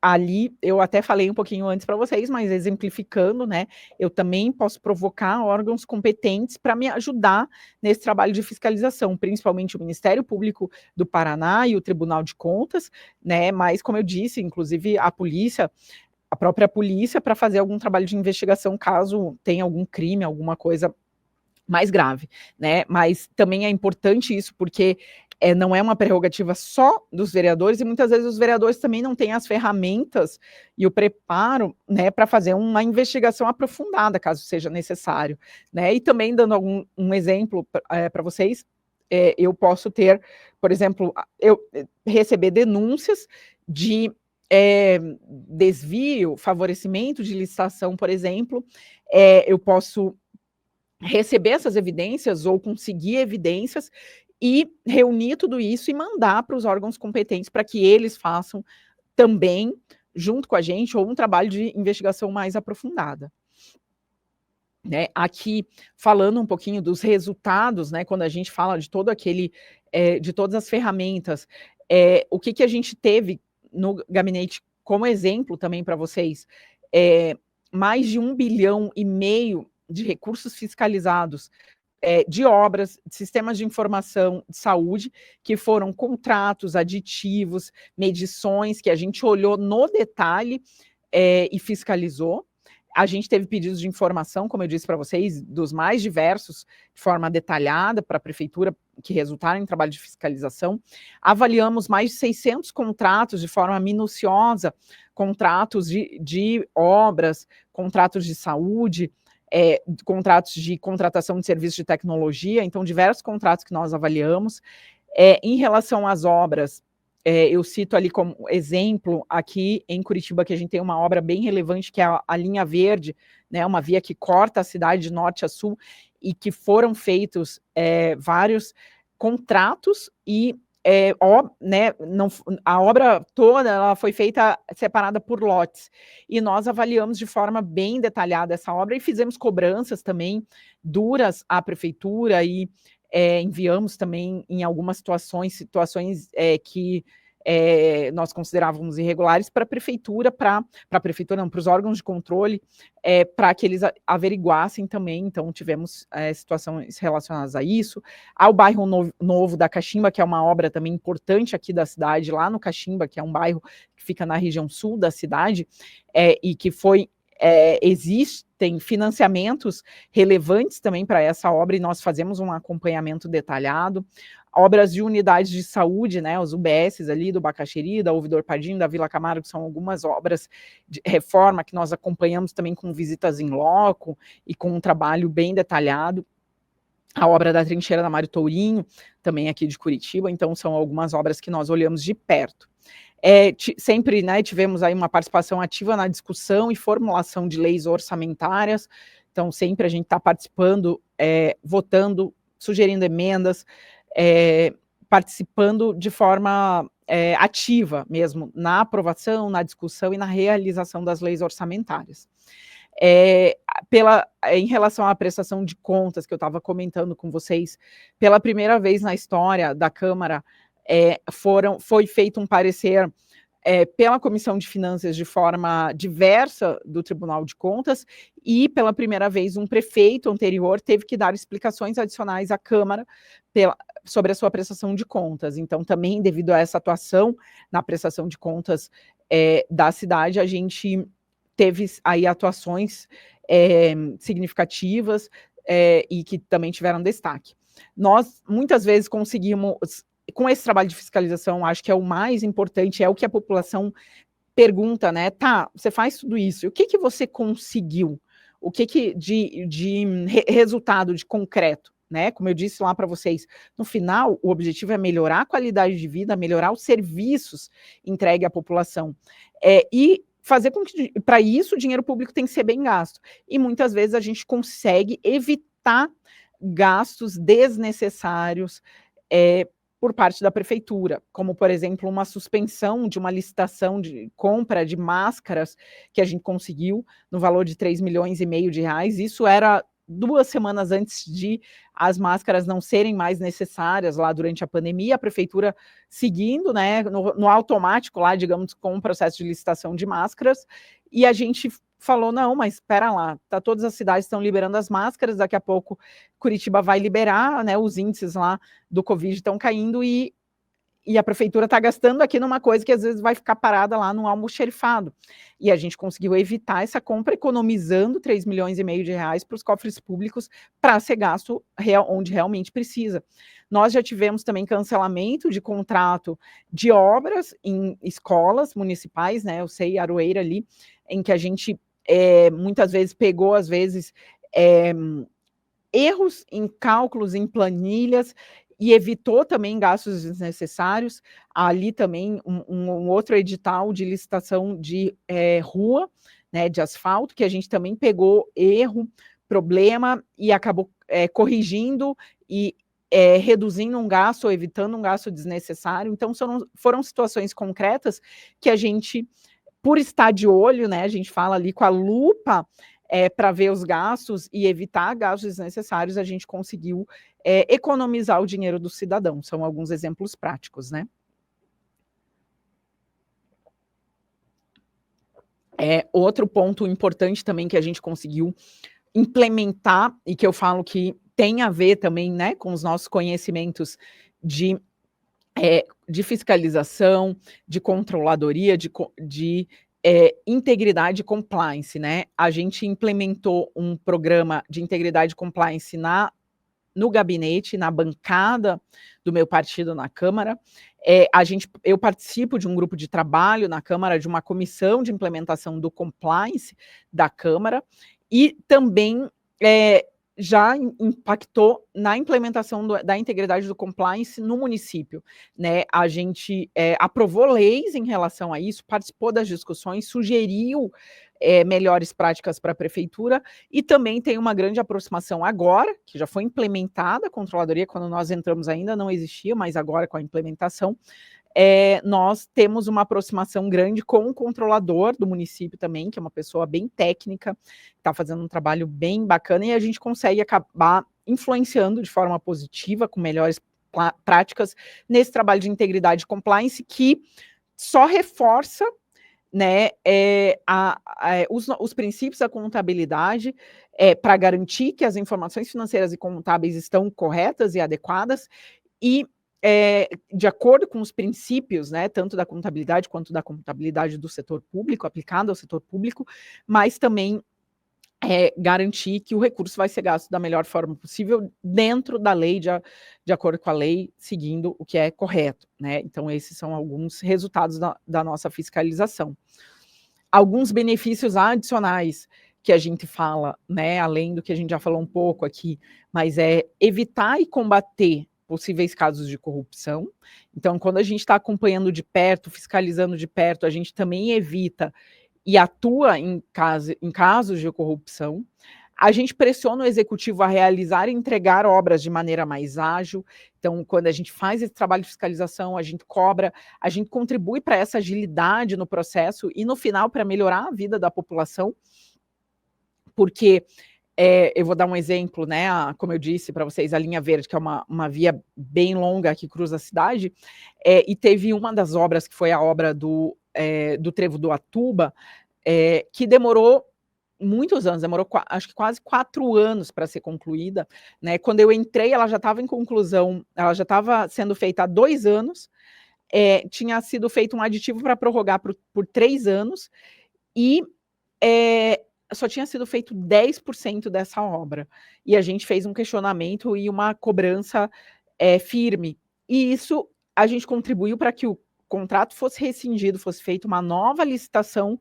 Ali, eu até falei um pouquinho antes para vocês, mas exemplificando, né, eu também posso provocar órgãos competentes para me ajudar nesse trabalho de fiscalização, principalmente o Ministério Público do Paraná e o Tribunal de Contas, né, mas como eu disse, inclusive a polícia, a própria polícia, para fazer algum trabalho de investigação caso tenha algum crime, alguma coisa mais grave, né? Mas também é importante isso porque não é uma prerrogativa só dos vereadores e muitas vezes os vereadores também não têm as ferramentas e o preparo, né, para fazer uma investigação aprofundada, caso seja necessário, né? E também dando um exemplo para vocês, eu posso ter, por exemplo, eu receber denúncias de desvio, favorecimento de licitação, por exemplo, eu posso receber essas evidências ou conseguir evidências e reunir tudo isso e mandar para os órgãos competentes para que eles façam também, junto com a gente, ou um trabalho de investigação mais aprofundada. Né? Aqui, falando um pouquinho dos resultados, né, quando a gente fala de todo aquele, de todas as ferramentas, o que a gente teve no gabinete como exemplo também para vocês, mais de 1,5 bilhão de recursos fiscalizados, de obras, de sistemas de informação de saúde, que foram contratos, aditivos, medições, que a gente olhou no detalhe e fiscalizou. A gente teve pedidos de informação, como eu disse para vocês, dos mais diversos, de forma detalhada para a prefeitura, que resultaram em trabalho de fiscalização. Avaliamos mais de 600 contratos de forma minuciosa, contratos de obras, contratos de saúde, contratos de contratação de serviços de tecnologia, então diversos contratos que nós avaliamos. Em relação às obras, eu cito ali como exemplo, aqui em Curitiba, que a gente tem uma obra bem relevante, que é a linha verde, né, uma via que corta a cidade de norte a sul, e que foram feitos vários contratos e né, a obra toda ela foi feita separada por lotes, e nós avaliamos de forma bem detalhada essa obra e fizemos cobranças também duras à prefeitura e enviamos também em algumas situações que nós considerávamos irregulares para a prefeitura, para os órgãos de controle, para que eles averiguassem também. Então, tivemos situações relacionadas a isso. Ao bairro Novo da Caximba, que é uma obra também importante aqui da cidade, lá no Caximba, que é um bairro que fica na região sul da cidade, e que existem financiamentos relevantes também para essa obra, e nós fazemos um acompanhamento detalhado. Obras de unidades de saúde, né, os UBSs ali do Bacaxeri, da Ouvidor Pardinho, da Vila Camargo, são algumas obras de reforma que nós acompanhamos também com visitas em loco e com um trabalho bem detalhado. A obra da Trincheira da Mário Tourinho, também aqui de Curitiba, então são algumas obras que nós olhamos de perto. Sempre, né, tivemos aí uma participação ativa na discussão e formulação de leis orçamentárias, então sempre a gente está participando, votando, sugerindo emendas, participando de forma ativa mesmo, na aprovação, na discussão e na realização das leis orçamentárias. Em relação à prestação de contas, que eu estava comentando com vocês, pela primeira vez na história da Câmara, foi feito um parecer pela Comissão de Finanças de forma diversa do Tribunal de Contas, e pela primeira vez um prefeito anterior teve que dar explicações adicionais à Câmara sobre a sua prestação de contas. Então, também devido a essa atuação na prestação de contas da cidade, a gente teve aí atuações significativas e que também tiveram destaque. Nós, muitas vezes, conseguimos, com esse trabalho de fiscalização, acho que é o mais importante, é o que a população pergunta, né? Tá, você faz tudo isso, o que você conseguiu? O que de resultado, de concreto, né? Como eu disse lá para vocês, no final, o objetivo é melhorar a qualidade de vida, melhorar os serviços entregues à população. E fazer com que, para isso, o dinheiro público tem que ser bem gasto. E muitas vezes a gente consegue evitar gastos desnecessários por parte da prefeitura, como, por exemplo, uma suspensão de uma licitação de compra de máscaras que a gente conseguiu no valor de 3,5 milhões de reais. Isso era 2 semanas antes de as máscaras não serem mais necessárias lá durante a pandemia, a prefeitura seguindo, né, no automático lá, digamos, com o processo de licitação de máscaras, e a gente falou, não, mas espera lá, todas as cidades estão liberando as máscaras, daqui a pouco Curitiba vai liberar, né, os índices lá do Covid estão caindo e a prefeitura está gastando aqui numa coisa que às vezes vai ficar parada lá no almoxerifado. E a gente conseguiu evitar essa compra, economizando 3,5 milhões de reais para os cofres públicos para ser gasto onde realmente precisa. Nós já tivemos também cancelamento de contrato de obras em escolas municipais, né? Eu sei, Aroeira ali, em que a gente muitas vezes pegou, às vezes, erros em cálculos, em planilhas, e evitou também gastos desnecessários. Ali também um outro edital de licitação de rua, né, de asfalto, que a gente também pegou erro, problema, e acabou corrigindo e reduzindo um gasto ou evitando um gasto desnecessário. Então, foram situações concretas que a gente, por estar de olho, né, a gente fala ali com a lupa para ver os gastos e evitar gastos desnecessários, a gente conseguiu economizar o dinheiro do cidadão. São alguns exemplos práticos, né? Outro ponto importante também que a gente conseguiu implementar, e que eu falo que tem a ver também, né, com os nossos conhecimentos de fiscalização, de controladoria, de integridade e compliance, né? A gente implementou um programa de integridade e compliance no gabinete, na bancada do meu partido na Câmara. Eu participo de um grupo de trabalho na Câmara, de uma comissão de implementação do compliance da Câmara, e também já impactou na implementação da integridade do compliance no município, né? A gente aprovou leis em relação a isso, participou das discussões, sugeriu melhores práticas para a prefeitura, e também tem uma grande aproximação agora, que já foi implementada, a controladoria, quando nós entramos ainda não existia, mas agora com a implementação, nós temos uma aproximação grande com o controlador do município também, que é uma pessoa bem técnica, está fazendo um trabalho bem bacana, e a gente consegue acabar influenciando de forma positiva, com melhores práticas, nesse trabalho de integridade e compliance, que só reforça, né, os princípios da contabilidade para garantir que as informações financeiras e contábeis estão corretas e adequadas, e de acordo com os princípios, né, tanto da contabilidade quanto da contabilidade do setor público, aplicada ao setor público, mas também garantir que o recurso vai ser gasto da melhor forma possível dentro da lei, de acordo com a lei, seguindo o que é correto, né? Então, esses são alguns resultados da nossa fiscalização. Alguns benefícios adicionais que a gente fala, né, além do que a gente já falou um pouco aqui, mas evitar e combater possíveis casos de corrupção. Então, quando a gente está acompanhando de perto, fiscalizando de perto, a gente também evita e atua em casos de corrupção. A gente pressiona o executivo a realizar e entregar obras de maneira mais ágil. Então, quando a gente faz esse trabalho de fiscalização, a gente cobra, a gente contribui para essa agilidade no processo e, no final, para melhorar a vida da população, porque eu vou dar um exemplo, né? Como eu disse para vocês, a linha verde, que é uma via bem longa que cruza a cidade, e teve uma das obras, que foi a obra do Trevo do Atuba, que demorou muitos anos, demorou acho que quase 4 anos para ser concluída, né? Quando eu entrei, ela já estava em conclusão, ela já estava sendo feita há 2 anos, tinha sido feito um aditivo para prorrogar por 3 anos, e só tinha sido feito 10% dessa obra. E a gente fez um questionamento e uma cobrança firme. E isso, a gente contribuiu para que o contrato fosse rescindido, fosse feita uma nova licitação,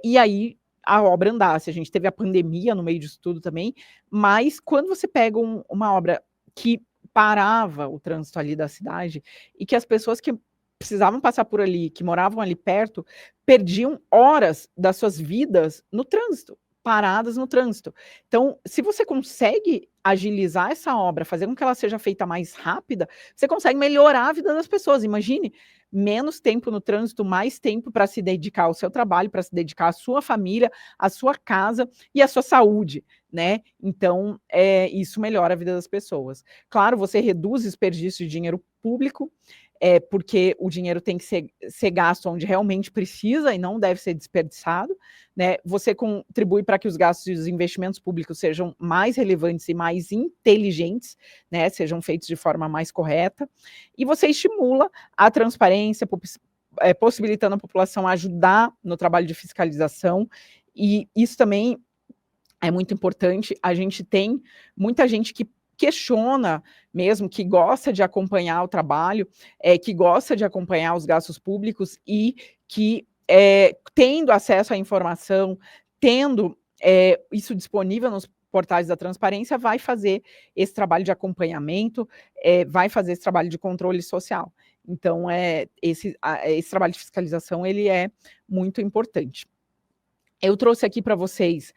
e aí a obra andasse. A gente teve a pandemia no meio disso tudo também, mas quando você pega uma obra que parava o trânsito ali da cidade, e que as pessoas que precisavam passar por ali, que moravam ali perto, perdiam horas das suas vidas no trânsito, paradas no trânsito. Então, se você consegue agilizar essa obra, fazer com que ela seja feita mais rápida, você consegue melhorar a vida das pessoas. Imagine, menos tempo no trânsito, mais tempo para se dedicar ao seu trabalho, para se dedicar à sua família, à sua casa e à sua saúde, né? Então, isso melhora a vida das pessoas. Claro, você reduz o desperdício de dinheiro público, porque o dinheiro tem que ser gasto onde realmente precisa e não deve ser desperdiçado, né? Você contribui para que os gastos e os investimentos públicos sejam mais relevantes e mais inteligentes, né? Sejam feitos de forma mais correta, e você estimula a transparência, possibilitando a população a ajudar no trabalho de fiscalização, e isso também é muito importante. A gente tem muita gente que questiona mesmo, que gosta de acompanhar o trabalho, que gosta de acompanhar os gastos públicos e que, tendo acesso à informação, tendo isso disponível nos portais da transparência, vai fazer esse trabalho de acompanhamento, vai fazer esse trabalho de controle social. Então, esse trabalho de fiscalização, ele é muito importante. Eu trouxe aqui para vocês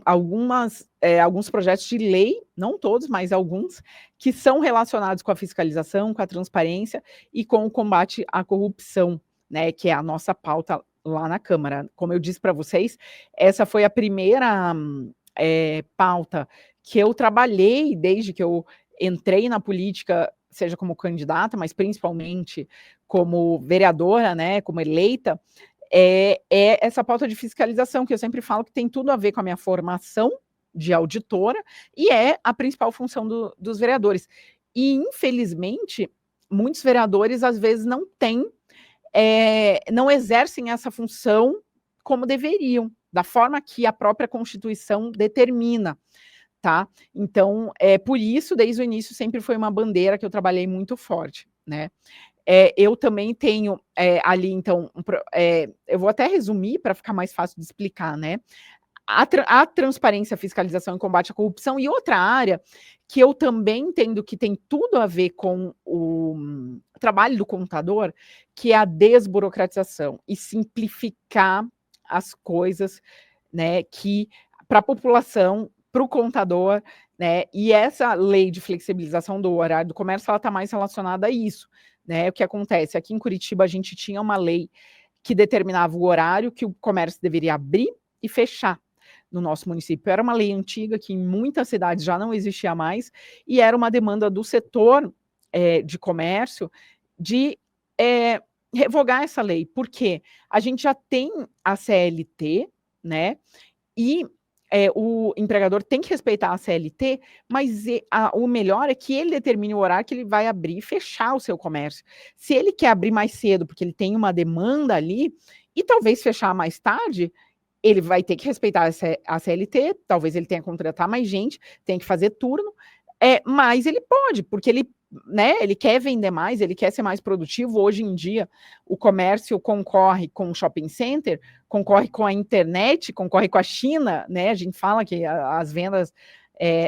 alguns projetos de lei, não todos, mas alguns, que são relacionados com a fiscalização, com a transparência e com o combate à corrupção, né, que é a nossa pauta lá na Câmara. Como eu disse para vocês, essa foi a primeira pauta que eu trabalhei desde que eu entrei na política, seja como candidata, mas principalmente como vereadora, né, como eleita, essa pauta de fiscalização, que eu sempre falo que tem tudo a ver com a minha formação de auditora, e é a principal função dos vereadores. E, infelizmente, muitos vereadores, às vezes, não exercem essa função como deveriam, da forma que a própria Constituição determina, tá? Então, por isso, desde o início, sempre foi uma bandeira que eu trabalhei muito forte, né? Eu também tenho ali, então, eu vou até resumir para ficar mais fácil de explicar, né? A transparência, a fiscalização e combate à corrupção, e outra área que eu também entendo que tem tudo a ver com o trabalho do contador, que é a desburocratização e simplificar as coisas, né, que para a população, para o contador, né, e essa lei de flexibilização do horário do comércio, ela está mais relacionada a isso, né? O que acontece? Aqui em Curitiba, a gente tinha uma lei que determinava o horário que o comércio deveria abrir e fechar no nosso município. Era uma lei antiga que em muitas cidades já não existia mais, e era uma demanda do setor de comércio de revogar essa lei, porque a gente já tem a CLT, né? E o empregador tem que respeitar a CLT, mas o melhor é que ele determine o horário que ele vai abrir e fechar o seu comércio. Se ele quer abrir mais cedo, porque ele tem uma demanda ali, e talvez fechar mais tarde, ele vai ter que respeitar a CLT, talvez ele tenha que contratar mais gente, tem que fazer turno, mas ele pode, porque ele quer vender mais, ele quer ser mais produtivo. Hoje em dia, o comércio concorre com o shopping center, concorre com a internet, concorre com a China, né? A gente fala que as vendas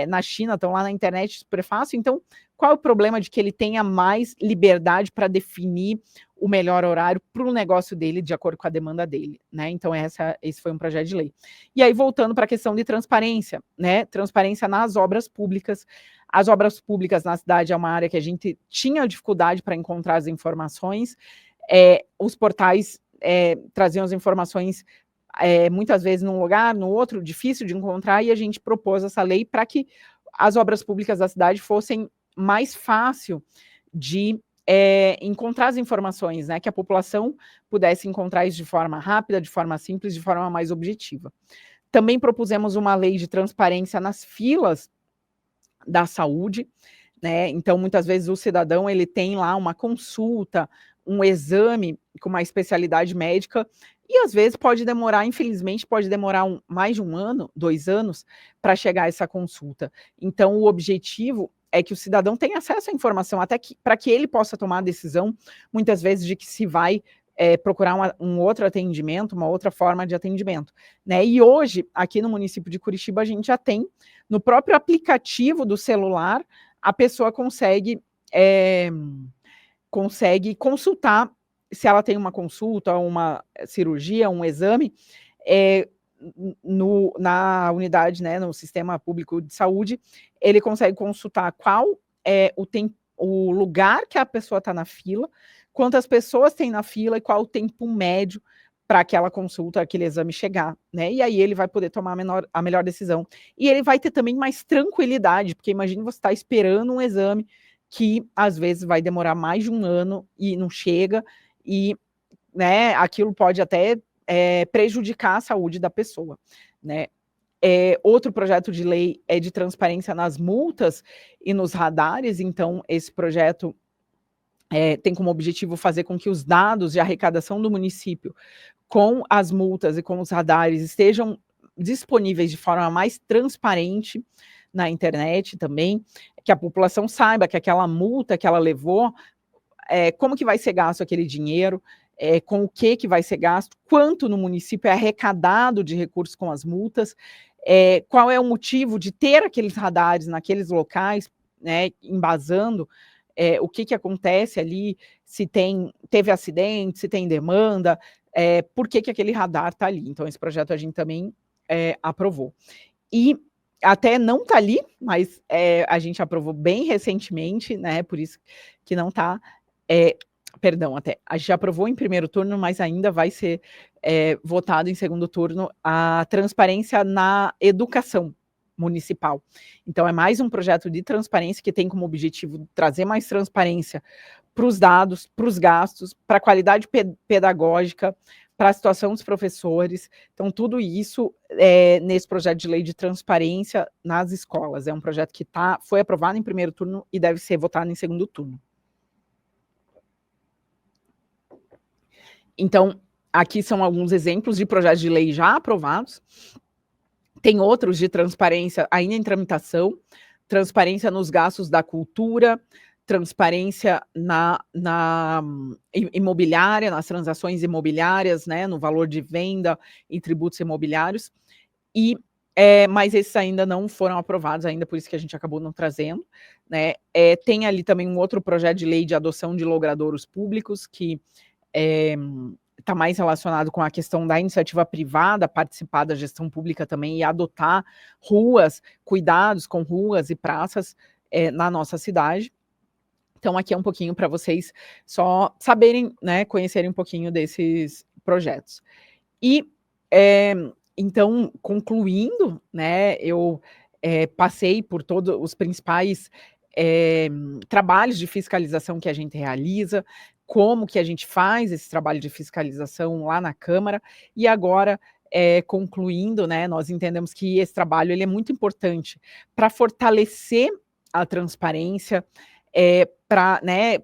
na China estão lá na internet super fácil. Então, qual é o problema de que ele tenha mais liberdade para definir o melhor horário para o negócio dele, de acordo com a demanda dele, né? Então, esse foi um projeto de lei. E aí, voltando para a questão de transparência, né? Transparência nas obras públicas. As obras públicas na cidade é uma área que a gente tinha dificuldade para encontrar as informações. Os portais traziam as informações muitas vezes num lugar, no outro, difícil de encontrar, e a gente propôs essa lei para que as obras públicas da cidade fossem mais fácil de encontrar as informações, né, que a população pudesse encontrar isso de forma rápida, de forma simples, de forma mais objetiva. Também propusemos uma lei de transparência nas filas da saúde, né, então muitas vezes o cidadão ele tem lá uma consulta, um exame com uma especialidade médica, e às vezes pode demorar, infelizmente, pode demorar mais de 1 ano, 2 anos, para chegar a essa consulta. Então o objetivo é que o cidadão tenha acesso à informação, até que para que ele possa tomar a decisão, muitas vezes, de que se vai procurar um outro atendimento, uma outra forma de atendimento, né? E hoje, aqui no município de Curitiba, a gente já tem, no próprio aplicativo do celular, a pessoa consegue consultar se ela tem uma consulta, uma cirurgia, um exame, na unidade, né, no sistema público de saúde, ele consegue consultar qual é o lugar que a pessoa está na fila, quantas pessoas tem na fila e qual o tempo médio para aquela consulta, aquele exame chegar, né? E aí ele vai poder tomar a melhor decisão. E ele vai ter também mais tranquilidade, porque imagine você estar esperando um exame que às vezes vai demorar mais de 1 ano e não chega, e, né, aquilo pode até prejudicar a saúde da pessoa, né? Outro projeto de lei é de transparência nas multas e nos radares, então esse projeto tem como objetivo fazer com que os dados de arrecadação do município com as multas e com os radares estejam disponíveis de forma mais transparente na internet também, que a população saiba que aquela multa que ela levou, como que vai ser gasto aquele dinheiro, com o que vai ser gasto, quanto no município é arrecadado de recursos com as multas, qual é o motivo de ter aqueles radares naqueles locais, né, embasando o que acontece ali, se teve acidente, se tem demanda, por que aquele radar está ali. Então, esse projeto a gente também aprovou. E até não está ali, mas a gente aprovou bem recentemente, né, por isso que não está... Perdão, até a gente aprovou em primeiro turno, mas ainda vai ser votado em segundo turno a transparência na educação municipal. Então, é mais um projeto de transparência que tem como objetivo trazer mais transparência para os dados, para os gastos, para a qualidade pedagógica, para a situação dos professores. Então, tudo isso nesse projeto de lei de transparência nas escolas. É um projeto que foi aprovado em primeiro turno e deve ser votado em segundo turno. Então, aqui são alguns exemplos de projetos de lei já aprovados. Tem outros de transparência ainda em tramitação, transparência nos gastos da cultura, transparência na imobiliária, nas transações imobiliárias, né, no valor de venda e tributos imobiliários, mas esses ainda não foram aprovados ainda, por isso que a gente acabou não trazendo, né. Tem ali também um outro projeto de lei de adoção de logradouros públicos, que está mais relacionado com a questão da iniciativa privada, participar da gestão pública também e adotar ruas, cuidados com ruas e praças na nossa cidade. Então, aqui é um pouquinho para vocês só saberem, né, conhecerem um pouquinho desses projetos. E, então, concluindo, né, eu passei por todos os principais trabalhos de fiscalização que a gente realiza, como que a gente faz esse trabalho de fiscalização lá na Câmara, e agora, concluindo, né, nós entendemos que esse trabalho ele é muito importante para fortalecer a transparência, né,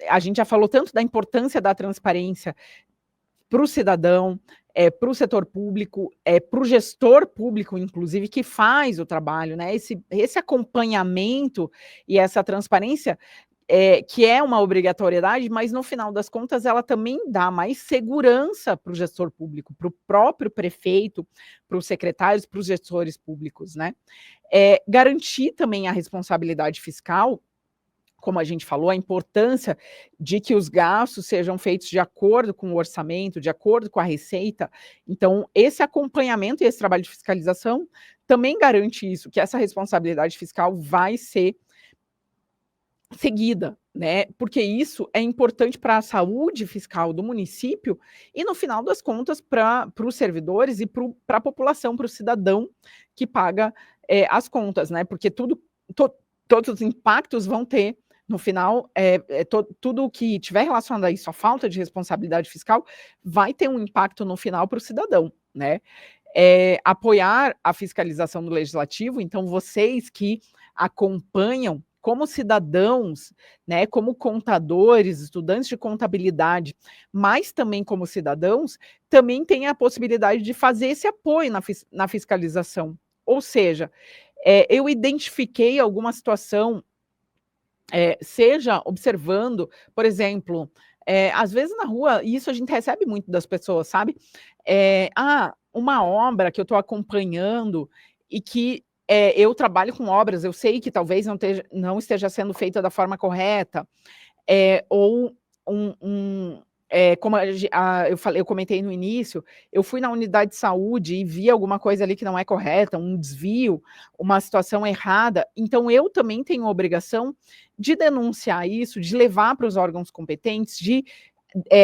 a gente já falou tanto da importância da transparência para o cidadão, para o setor público, para o gestor público, inclusive, que faz o trabalho, né, esse acompanhamento e essa transparência, que é uma obrigatoriedade, mas no final das contas ela também dá mais segurança para o gestor público, para o próprio prefeito, para os secretários, para os gestores públicos, né. Garantir também a responsabilidade fiscal, como a gente falou, a importância de que os gastos sejam feitos de acordo com o orçamento, de acordo com a receita. Então, esse acompanhamento e esse trabalho de fiscalização também garante isso, que essa responsabilidade fiscal vai ser seguida, né? Porque isso é importante para a saúde fiscal do município e, no final das contas, para os servidores e para a população, para o cidadão que paga as contas, né? Porque todos os impactos vão ter, no final, tudo que tiver relacionado a isso, a falta de responsabilidade fiscal, vai ter um impacto no final para o cidadão, né? Apoiar a fiscalização do legislativo, então vocês que acompanham como cidadãos, né, como contadores, estudantes de contabilidade, mas também como cidadãos, também têm a possibilidade de fazer esse apoio na fiscalização. Ou seja, eu identifiquei alguma situação, seja observando, por exemplo, às vezes na rua, e isso a gente recebe muito das pessoas, sabe? Uma obra que eu estou acompanhando e que eu trabalho com obras, eu sei que talvez não esteja sendo feita da forma correta, ou como eu comentei no início, eu fui na unidade de saúde e vi alguma coisa ali que não é correta, um desvio, uma situação errada, então eu também tenho a obrigação de denunciar isso, de levar para os órgãos competentes, de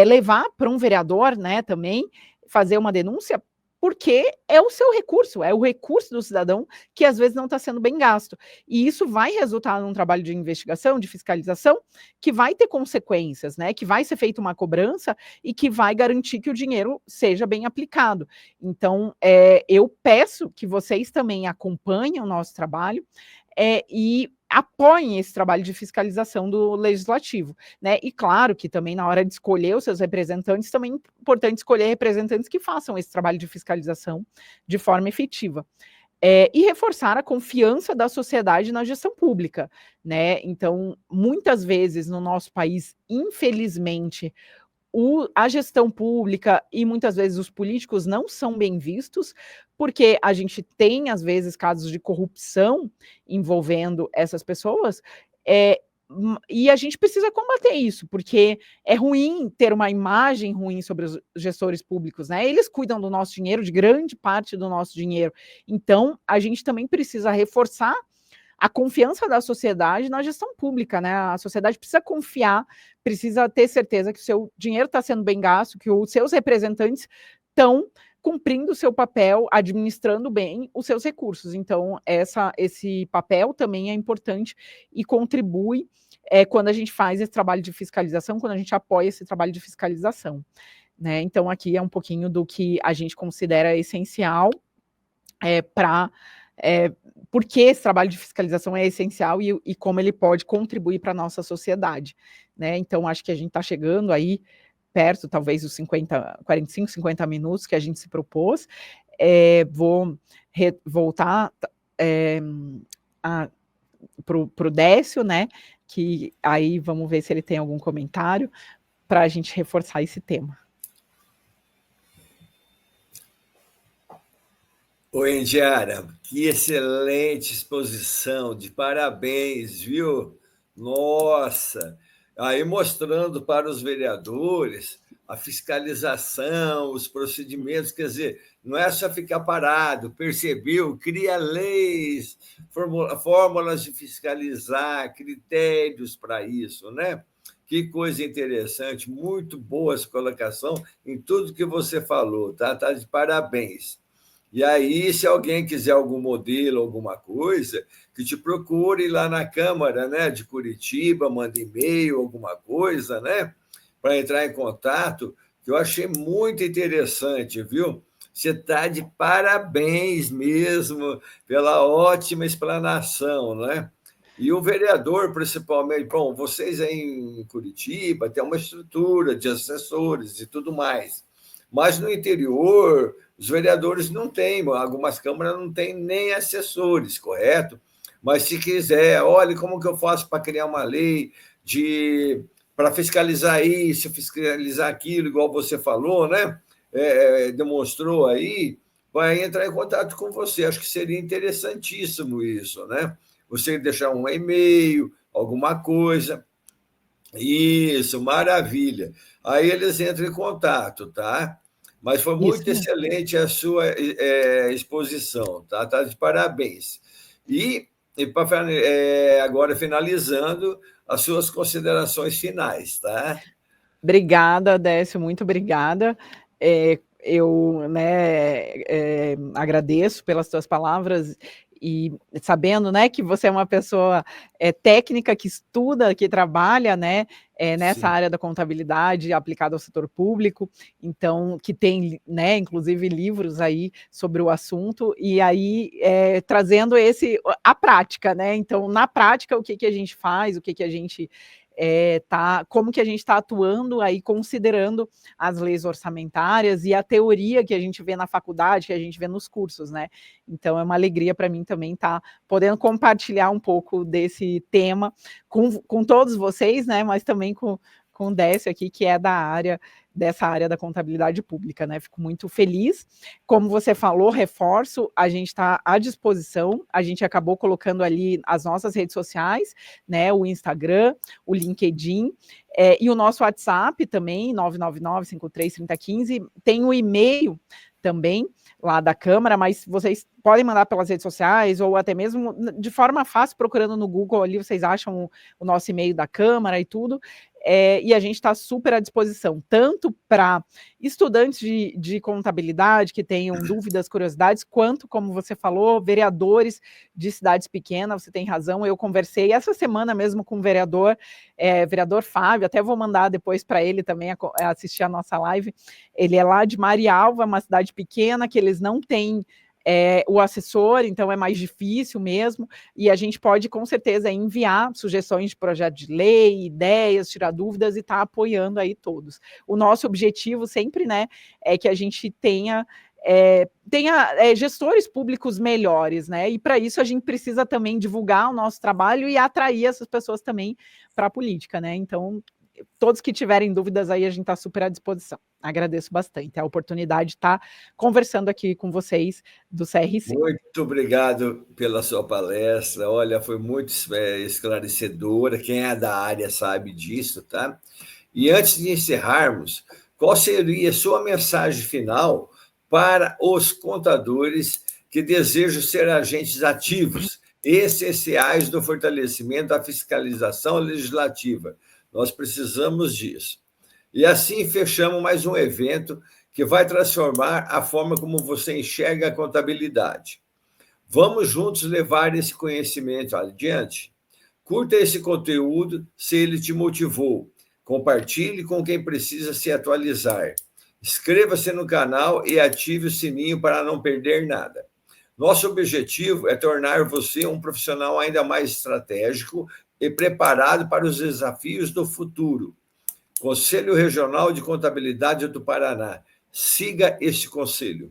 levar para um vereador, né, também, fazer uma denúncia, porque é o seu recurso, é o recurso do cidadão que às vezes não está sendo bem gasto. E isso vai resultar num trabalho de investigação, de fiscalização, que vai ter consequências, né? Que vai ser feita uma cobrança e que vai garantir que o dinheiro seja bem aplicado. Então, eu peço que vocês também acompanhem o nosso trabalho e apoiem esse trabalho de fiscalização do legislativo, né? E claro que também na hora de escolher os seus representantes, também é importante escolher representantes que façam esse trabalho de fiscalização de forma efetiva. E reforçar a confiança da sociedade na gestão pública, né? Então, muitas vezes no nosso país, infelizmente, a gestão pública e muitas vezes os políticos não são bem vistos, porque a gente tem, às vezes, casos de corrupção envolvendo essas pessoas, e a gente precisa combater isso, porque é ruim ter uma imagem ruim sobre os gestores públicos, né? Eles cuidam do nosso dinheiro, de grande parte do nosso dinheiro. Então, a gente também precisa reforçar a confiança da sociedade na gestão pública, né? A sociedade precisa confiar, precisa ter certeza que o seu dinheiro está sendo bem gasto, que os seus representantes estão cumprindo o seu papel, administrando bem os seus recursos. Então, esse papel também é importante e contribui quando a gente faz esse trabalho de fiscalização, quando a gente apoia esse trabalho de fiscalização, né? Então, aqui é um pouquinho do que a gente considera essencial para porque esse trabalho de fiscalização é essencial e como ele pode contribuir para a nossa sociedade, né? Então, acho que a gente está chegando aí perto, talvez, dos 45, 50 minutos que a gente se propôs. Vou voltar para o Décio, né? Que aí vamos ver se ele tem algum comentário para a gente reforçar esse tema. Oi, Indiara, que excelente exposição, de parabéns, viu? Nossa, aí mostrando para os vereadores a fiscalização, os procedimentos, quer dizer, não é só ficar parado, percebeu? Cria leis, fórmulas de fiscalizar, critérios para isso, né? Que coisa interessante, muito boa essa colocação em tudo que você falou, tá? Tá de parabéns. E aí, se alguém quiser algum modelo, alguma coisa, que te procure lá na Câmara, né, de Curitiba, manda e-mail, alguma coisa, né, para entrar em contato, que eu achei muito interessante, viu? Você está de parabéns mesmo pela ótima explanação, né? E o vereador, principalmente, bom, vocês aí em Curitiba têm uma estrutura de assessores e tudo mais, mas no interior os vereadores não têm, algumas câmaras não têm nem assessores, correto? Mas se quiser, olha como que eu faço para criar uma lei para fiscalizar isso, fiscalizar aquilo, igual você falou, né? Demonstrou aí, vai entrar em contato com você. Acho que seria interessantíssimo isso, né? Você deixar um e-mail, alguma coisa. Isso, maravilha. Aí eles entram em contato, tá? Mas foi muito excelente a sua exposição, tá? Tá de parabéns. E E agora, finalizando, as suas considerações finais, tá? Obrigada, Décio, muito obrigada. Eu, agradeço pelas tuas palavras e sabendo, né, que você é uma pessoa técnica que estuda, que trabalha, né, nessa Sim. área da contabilidade aplicada ao setor público, então que tem, né, inclusive livros aí sobre o assunto e aí trazendo a prática, né? Então, na prática, o que que a gente faz, o que que a gente como que a gente está atuando aí, considerando as leis orçamentárias e a teoria que a gente vê na faculdade, que a gente vê nos cursos, né? Então, é uma alegria para mim também estar podendo compartilhar um pouco desse tema com todos vocês, né? Mas também com o Décio aqui, que é dessa área da contabilidade pública, né? Fico muito feliz. Como você falou, reforço, a gente está à disposição, a gente acabou colocando ali as nossas redes sociais, né? O Instagram, o LinkedIn, e o nosso WhatsApp também, 999-533015, tem o e-mail também lá da Câmara, mas vocês podem mandar pelas redes sociais ou até mesmo de forma fácil, procurando no Google ali, vocês acham o nosso e-mail da Câmara e tudo, e a gente está super à disposição, tanto para estudantes de contabilidade que tenham dúvidas, curiosidades, quanto, como você falou, vereadores de cidades pequenas, você tem razão, eu conversei essa semana mesmo com o vereador Fábio, até vou mandar depois para ele também assistir a nossa live, ele é lá de Marialva, uma cidade pequena, que eles não têm o assessor, então é mais difícil mesmo, e a gente pode com certeza enviar sugestões de projeto de lei, ideias, tirar dúvidas e estar apoiando aí todos. O nosso objetivo sempre, né, é que a gente tenha gestores públicos melhores, né? E para isso a gente precisa também divulgar o nosso trabalho e atrair essas pessoas também para a política, né? Então, todos que tiverem dúvidas aí, a gente está super à disposição. Agradeço bastante a oportunidade de estar conversando aqui com vocês do CRC. Muito obrigado pela sua palestra. Olha, foi muito esclarecedora. Quem é da área sabe disso, tá? E antes de encerrarmos, qual seria a sua mensagem final para os contadores que desejam ser agentes ativos, essenciais no fortalecimento da fiscalização legislativa? Nós precisamos disso. E assim fechamos mais um evento que vai transformar a forma como você enxerga a contabilidade. Vamos juntos levar esse conhecimento adiante? Curta esse conteúdo se ele te motivou. Compartilhe com quem precisa se atualizar. Inscreva-se no canal e ative o sininho para não perder nada. Nosso objetivo é tornar você um profissional ainda mais estratégico e preparado para os desafios do futuro. Conselho Regional de Contabilidade do Paraná. Siga este conselho.